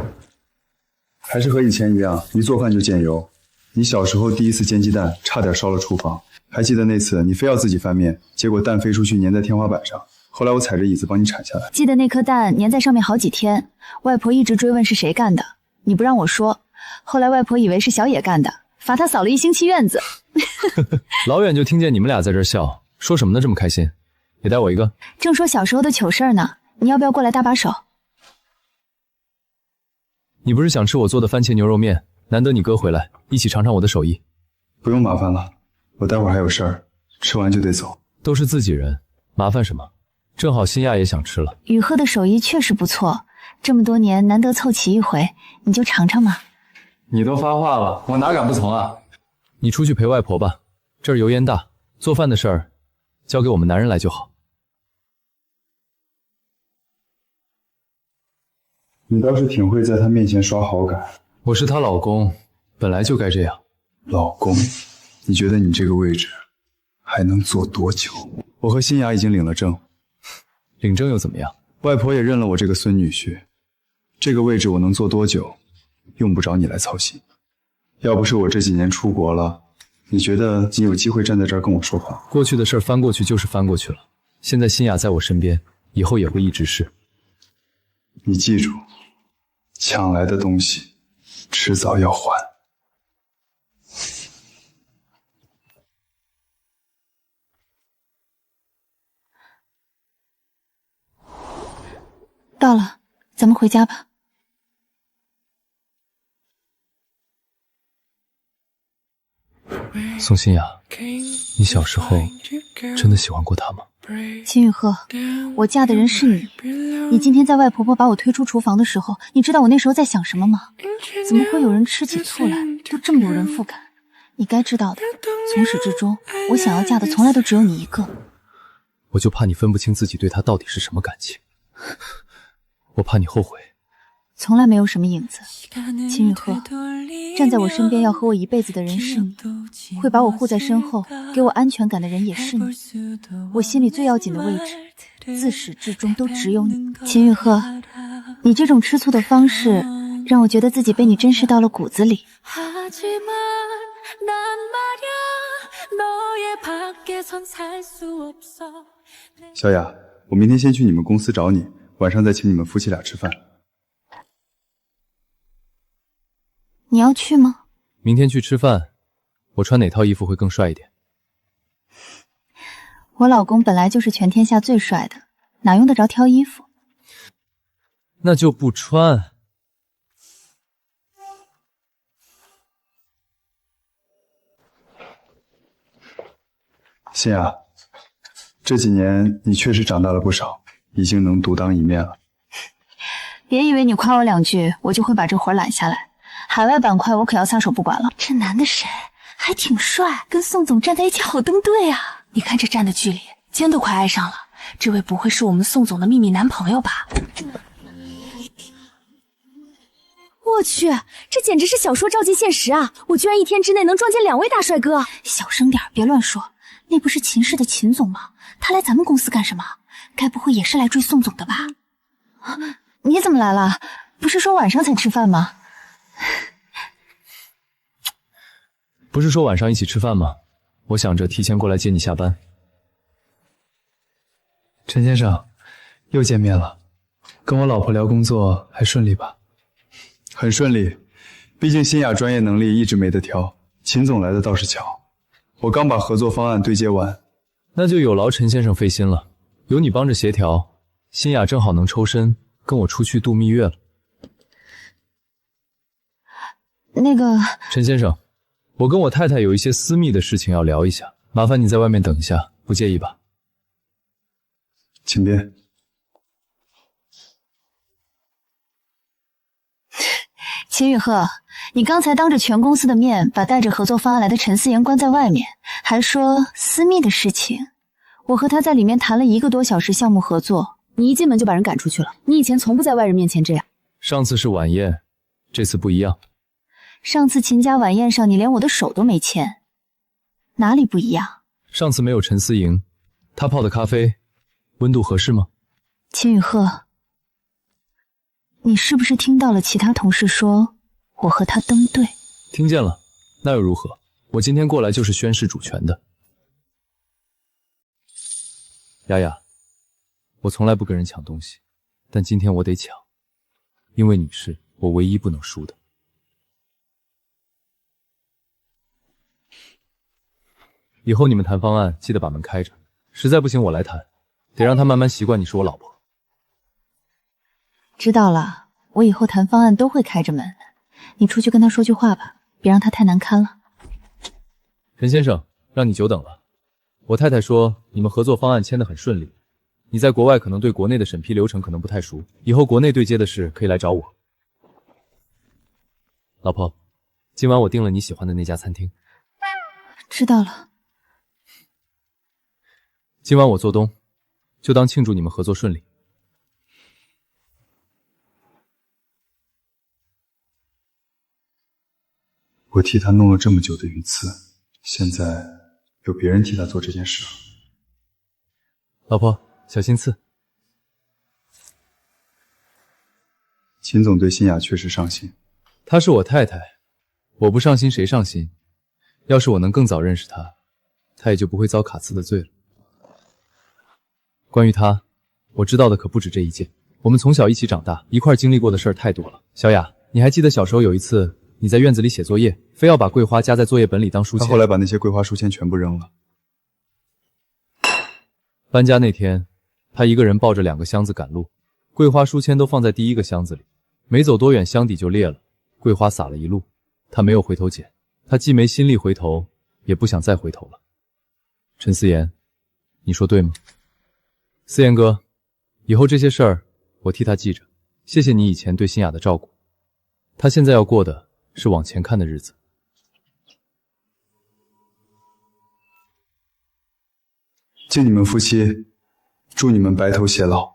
还是和以前一样，一做饭就见油。你小时候第一次煎鸡蛋，差点烧了厨房。还记得那次你非要自己翻面，结果蛋飞出去粘在天花板上，后来我踩着椅子帮你铲下来。记得那颗蛋粘在上面好几天，外婆一直追问是谁干的，你不让我说，后来外婆以为是小野干的，罚他扫了1星期院子。老远就听见你们俩在这儿笑，说什么呢这么开心？也带我一个。正说小时候的糗事儿呢，你要不要过来搭把手？你不是想吃我做的番茄牛肉面？难得你哥回来，一起尝尝我的手艺。不用麻烦了，我待会儿还有事儿，吃完就得走。都是自己人，麻烦什么？正好新亚也想吃了。雨鹤的手艺确实不错，这么多年难得凑齐一回，你就尝尝嘛。你都发话了，我哪敢不从啊？你出去陪外婆吧，这儿油烟大，做饭的事儿交给我们男人来就好。你倒是挺会在他面前刷好感。我是她老公，本来就该这样。老公，你觉得你这个位置还能坐多久？我和新雅已经领了证，领证又怎么样？外婆也认了我这个孙女婿，这个位置我能做多久，用不着你来操心。要不是我这几年出国了，你觉得你有机会站在这儿跟我说话？过去的事翻过去就是翻过去了，现在新雅在我身边，以后也会一直是。你记住，抢来的东西，迟早要还。到了，咱们回家吧。宋新雅，你小时候真的喜欢过他吗？秦雨鹤，我嫁的人是你。你今天在外婆婆把我推出厨房的时候，你知道我那时候在想什么吗？怎么会有人吃起醋来都这么有人妇感？你该知道的，从始至终，我想要嫁的从来都只有你一个。我就怕你分不清自己对他到底是什么感情，我怕你后悔。从来没有什么影子。秦雨鹤，站在我身边要和我一辈子的人是你，会把我护在身后给我安全感的人也是你，我心里最要紧的位置自始至终都只有你。秦雨鹤，你这种吃醋的方式让我觉得自己被你珍视到了骨子里。小雅，我明天先去你们公司找你，晚上再请你们夫妻俩吃饭。你要去吗？明天去吃饭，我穿哪套衣服会更帅一点？我老公本来就是全天下最帅的，哪用得着挑衣服？那就不穿。新雅，这几年你确实长大了不少，已经能独当一面了。别以为你夸我两句，我就会把这活揽下来。海外板块我可要撒手不管了。这男的谁？还挺帅，跟宋总站在一起好登对啊！你看这站的距离，肩都快挨上了。这位不会是我们宋总的秘密男朋友吧？我去，这简直是小说照进现实啊！我居然一天之内能撞见2位大帅哥！小声点，别乱说。那不是秦氏的秦总吗？他来咱们公司干什么？该不会也是来追宋总的吧？你怎么来了？不是说晚上才吃饭吗？不是说晚上一起吃饭吗？我想着提前过来接你下班。陈先生，又见面了。跟我老婆聊工作还顺利吧？很顺利，毕竟新雅专业能力一直没得挑，秦总来的倒是巧。我刚把合作方案对接完。那就有劳陈先生费心了，有你帮着协调，新雅正好能抽身跟我出去度蜜月了。那个陈先生，我跟我太太有一些私密的事情要聊一下，麻烦你在外面等一下，不介意吧？请便。秦雨鹤，你刚才当着全公司的面把带着合作方案来的陈思妍关在外面，还说私密的事情。我和他在里面谈了1个多小时项目合作，你一进门就把人赶出去了。你以前从不在外人面前这样。上次是晚宴，这次不一样。上次秦家晚宴上你连我的手都没牵，哪里不一样？上次没有陈思莹，她泡的咖啡温度合适吗？秦雨鹤，你是不是听到了其他同事说我和他登对？听见了，那又如何？我今天过来就是宣示主权的。雅雅，我从来不跟人抢东西，但今天我得抢，因为你是我唯一不能输的。以后你们谈方案记得把门开着，实在不行我来谈，得让他慢慢习惯你是我老婆。知道了，我以后谈方案都会开着门。你出去跟他说句话吧，别让他太难堪了。陈先生，让你久等了。我太太说你们合作方案签得很顺利，你在国外可能对国内的审批流程可能不太熟，以后国内对接的事可以来找我。老婆，今晚我订了你喜欢的那家餐厅。知道了。今晚我做东，就当庆祝你们合作顺利。我替他弄了这么久的鱼刺，现在有别人替他做这件事了。老婆，小心刺。秦总对新雅确实上心。她是我太太，我不上心谁上心？要是我能更早认识她，她也就不会遭卡斯的罪了。关于她，我知道的可不止这一件。我们从小一起长大，一块经历过的事儿太多了。小雅，你还记得小时候有一次你在院子里写作业，非要把桂花夹在作业本里当书签？他后来把那些桂花书签全部扔了。搬家那天，他一个人抱着2个箱子赶路，桂花书签都放在第1个箱子里，没走多远箱底就裂了，桂花洒了一路。他没有回头捡，他既没心力回头，也不想再回头了。陈思妍，你说对吗？思妍哥，以后这些事儿我替他记着，谢谢你以前对新雅的照顾。他现在要过的是往前看的日子。敬你们夫妻，祝你们白头偕老。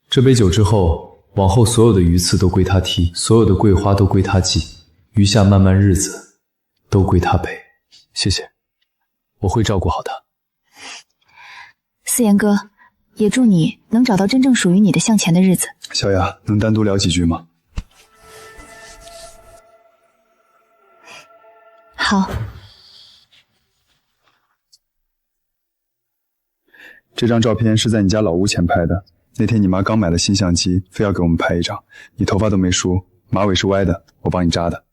这杯酒之后，往后所有的鱼刺都归他剔，所有的桂花都归他系，余下漫漫日子都归他陪。谢谢，我会照顾好他。思妍哥，也祝你能找到真正属于你的向前的日子。小雅，能单独聊几句吗？好。这张照片是在你家老屋前拍的。那天你妈刚买了新相机，非要给我们拍一张。你头发都没梳，马尾是歪的，我帮你扎的。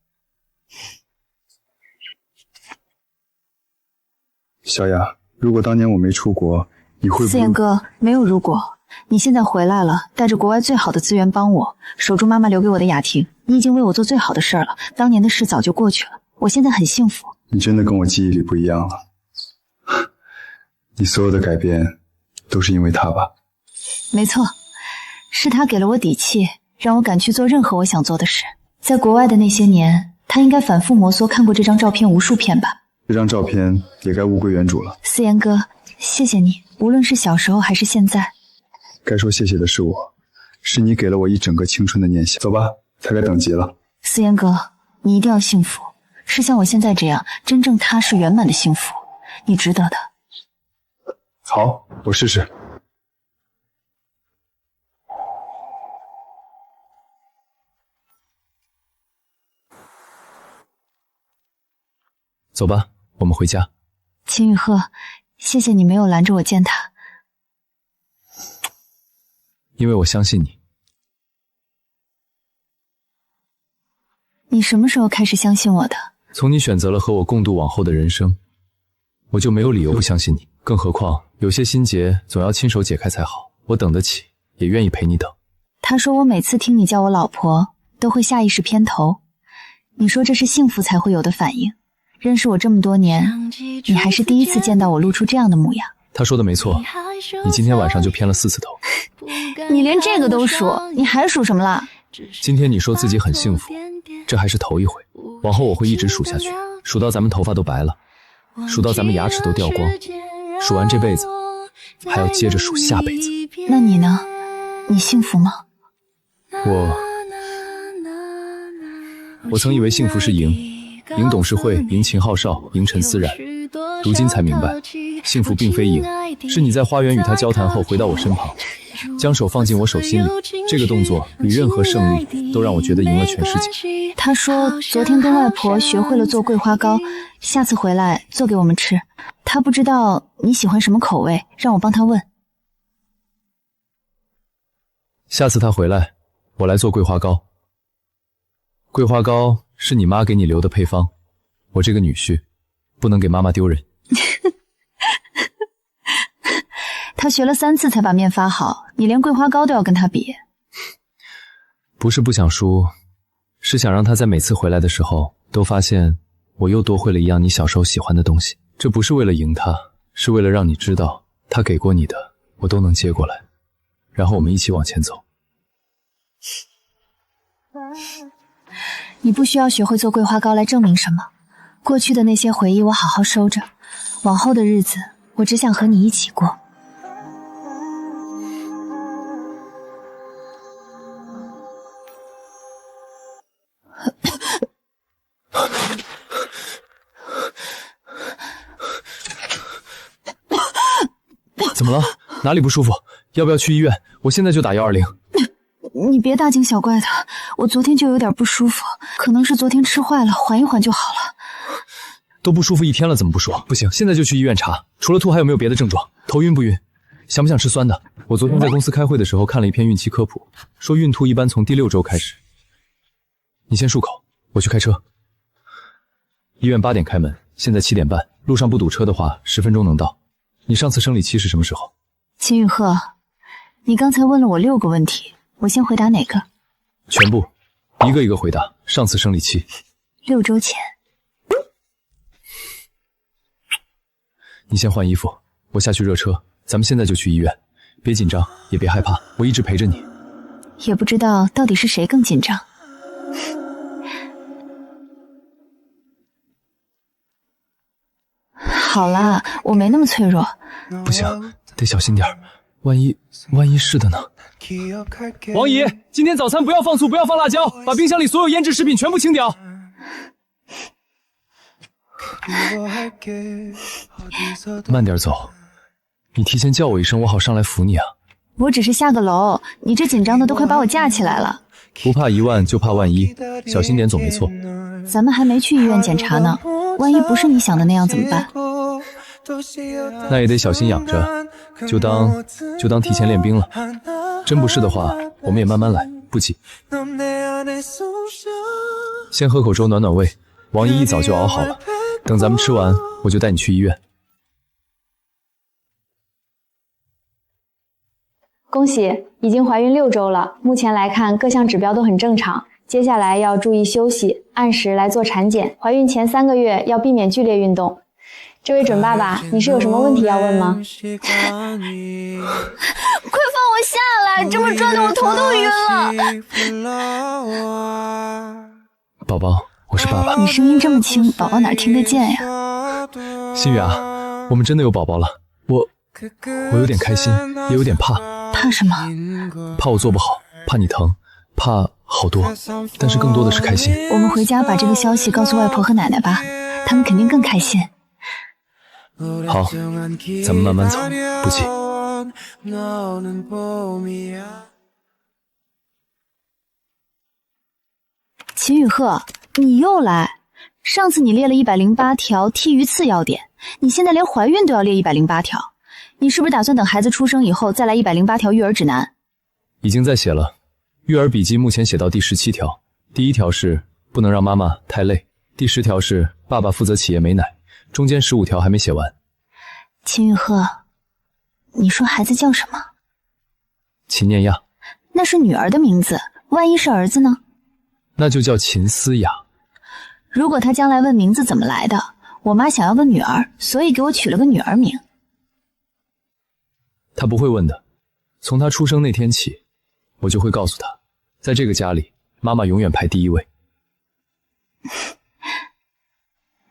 小雅，如果当年我没出国，你会不会？思妍哥，没有如果。你现在回来了，带着国外最好的资源帮我守住妈妈留给我的雅婷，你已经为我做最好的事了。当年的事早就过去了，我现在很幸福。你真的跟我记忆里不一样了。你所有的改变都是因为他吧？没错，是他给了我底气，让我敢去做任何我想做的事。在国外的那些年，他应该反复摩挲看过这张照片无数遍吧。这张照片也该物归原主了。思妍哥，谢谢你，无论是小时候还是现在。该说谢谢的是我，是你给了我一整个青春的念想。走吧，才该等急了。思妍哥，你一定要幸福，是像我现在这样真正踏实圆满的幸福，你值得的。好，我试试。走吧，我们回家。秦雨鹤，谢谢你没有拦着我见他。因为我相信你。你什么时候开始相信我的？从你选择了和我共度往后的人生，我就没有理由不相信你。更何况有些心结总要亲手解开才好，我等得起，也愿意陪你等。他说我每次听你叫我老婆，都会下意识偏头。你说这是幸福才会有的反应。认识我这么多年，你还是第一次见到我露出这样的模样。他说的没错，你今天晚上就偏了4次头。你连这个都数，你还数什么啦？今天你说自己很幸福，这还是头一回，往后我会一直数下去，数到咱们头发都白了，数到咱们牙齿都掉光，数完这辈子，还要接着数下辈子。那你呢？你幸福吗？我曾以为幸福是赢董事会，赢秦昊少，赢陈思然，如今才明白，幸福并非赢，是你在花园与他交谈后回到我身旁，将手放进我手心里，这个动作比任何胜利都让我觉得赢了全世界。他说昨天跟外婆学会了做桂花糕，下次回来做给我们吃。他不知道你喜欢什么口味，让我帮他问。下次他回来，我来做桂花糕。桂花糕是你妈给你留的配方，我这个女婿不能给妈妈丢人。他学了3次才把面发好，你连桂花糕都要跟他比。不是不想输，是想让他在每次回来的时候都发现我又多会了一样你小时候喜欢的东西。这不是为了赢他，是为了让你知道他给过你的我都能接过来，然后我们一起往前走。你不需要学会做桂花糕来证明什么，过去的那些回忆我好好收着，往后的日子我只想和你一起过。怎么了？哪里不舒服？要不要去医院？我现在就打120。你别大惊小怪的，我昨天就有点不舒服，可能是昨天吃坏了，缓一缓就好了。都不舒服1天了，怎么不说？不行，现在就去医院查。除了吐，还有没有别的症状？头晕不晕？想不想吃酸的？我昨天在公司开会的时候看了一篇孕期科普，说孕吐一般从第6周开始。你先漱口，我去开车。医院8点开门，现在7点半，路上不堵车的话，10分钟能到。你上次生理期是什么时候？秦雨鹤，你刚才问了我6个问题，我先回答哪个？全部，一个一个回答。上次生理期6周前。你先换衣服，我下去热车，咱们现在就去医院。别紧张，也别害怕，我一直陪着你。也不知道到底是谁更紧张。好啦，我没那么脆弱。不行，得小心点，万一是的呢？王姨，今天早餐不要放醋，不要放辣椒，把冰箱里所有腌制食品全部清掉。慢点走，你提前叫我一声，我好上来扶你啊。我只是下个楼，你这紧张的都快把我架起来了。不怕1万就怕万一，小心点总没错。咱们还没去医院检查呢，万一不是你想的那样怎么办？那也得小心养着，就当提前练兵了。真不是的话，我们也慢慢来，不急。先喝口粥暖暖胃，王姨一早就熬好了，等咱们吃完，我就带你去医院。恭喜，已经怀孕6周了，目前来看各项指标都很正常，接下来要注意休息，按时来做产检。怀孕前3个月要避免剧烈运动。这位准爸爸，你是有什么问题要问吗？快放我下来，这么转的我头都晕了。宝宝，我是爸爸。你声音这么轻，宝宝哪听得见呀？心雨啊，我们真的有宝宝了，我有点开心，也有点怕。怕什么？怕我做不好，怕你疼，怕好多，但是更多的是开心。我们回家把这个消息告诉外婆和奶奶吧，他们肯定更开心。好，咱们慢慢走，不急。秦雨鹤，你又来。上次你列了108条剔鱼次要点，你现在连怀孕都要列108条。你是不是打算等孩子出生以后再来108条育儿指南？已经在写了，育儿笔记目前写到第17条。第1条是不能让妈妈太累，第10条是爸爸负责企业美奶，中间15条还没写完。秦雨鹤，你说孩子叫什么？秦念亚。那是女儿的名字，万一是儿子呢？那就叫秦思雅。如果他将来问名字怎么来的，我妈想要个女儿，所以给我取了个女儿名。他不会问的，从他出生那天起，我就会告诉他，在这个家里，妈妈永远排第1位。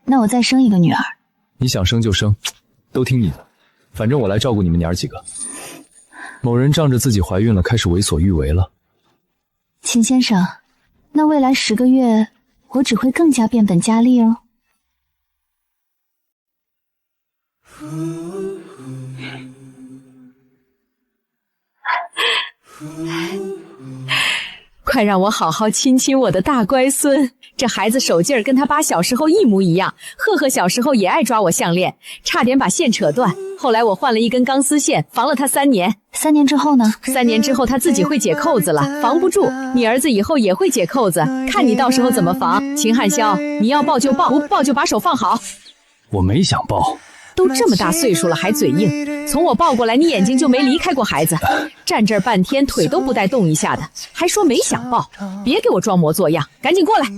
那我再生一个女儿。你想生就生，都听你的，反正我来照顾你们娘儿几个。某人仗着自己怀孕了，开始为所欲为了。秦先生，那未来10个月，我只会更加变本加厉哦。快让我好好亲亲我的大乖孙！这孩子手劲儿跟他爸小时候一模一样。赫赫小时候也爱抓我项链，差点把线扯断。后来我换了一根钢丝线，防了他3年。3年之后呢？3年之后他自己会解扣子了，防不住。你儿子以后也会解扣子，看你到时候怎么防。秦汉霄，你要抱就抱，不抱就把手放好。我没想抱。都这么大岁数了还嘴硬，从我抱过来你眼睛就没离开过孩子，站这儿半天腿都不带动一下的，还说没想抱，别给我装模作样，赶紧过来！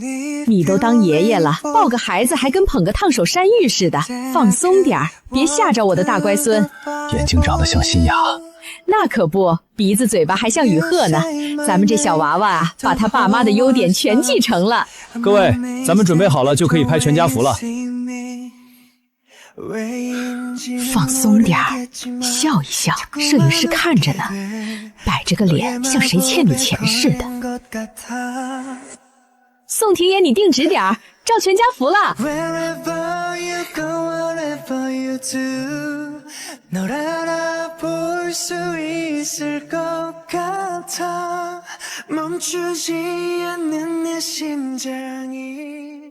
你都当爷爷了，抱个孩子还跟捧个烫手山芋似的，放松点儿，别吓着我的大乖孙。眼睛长得像新芽，那可不，鼻子嘴巴还像雨鹤呢。咱们这小娃娃啊，把他爸妈的优点全继承了。各位，咱们准备好了就可以拍全家福了。放松点儿，笑一笑，摄影师看着呢，摆着个脸像谁欠你钱似的。宋婷爷，你定直点儿，照全家福了。널 알아볼 수 있을 것 같아 멈추지 않는 내 심장이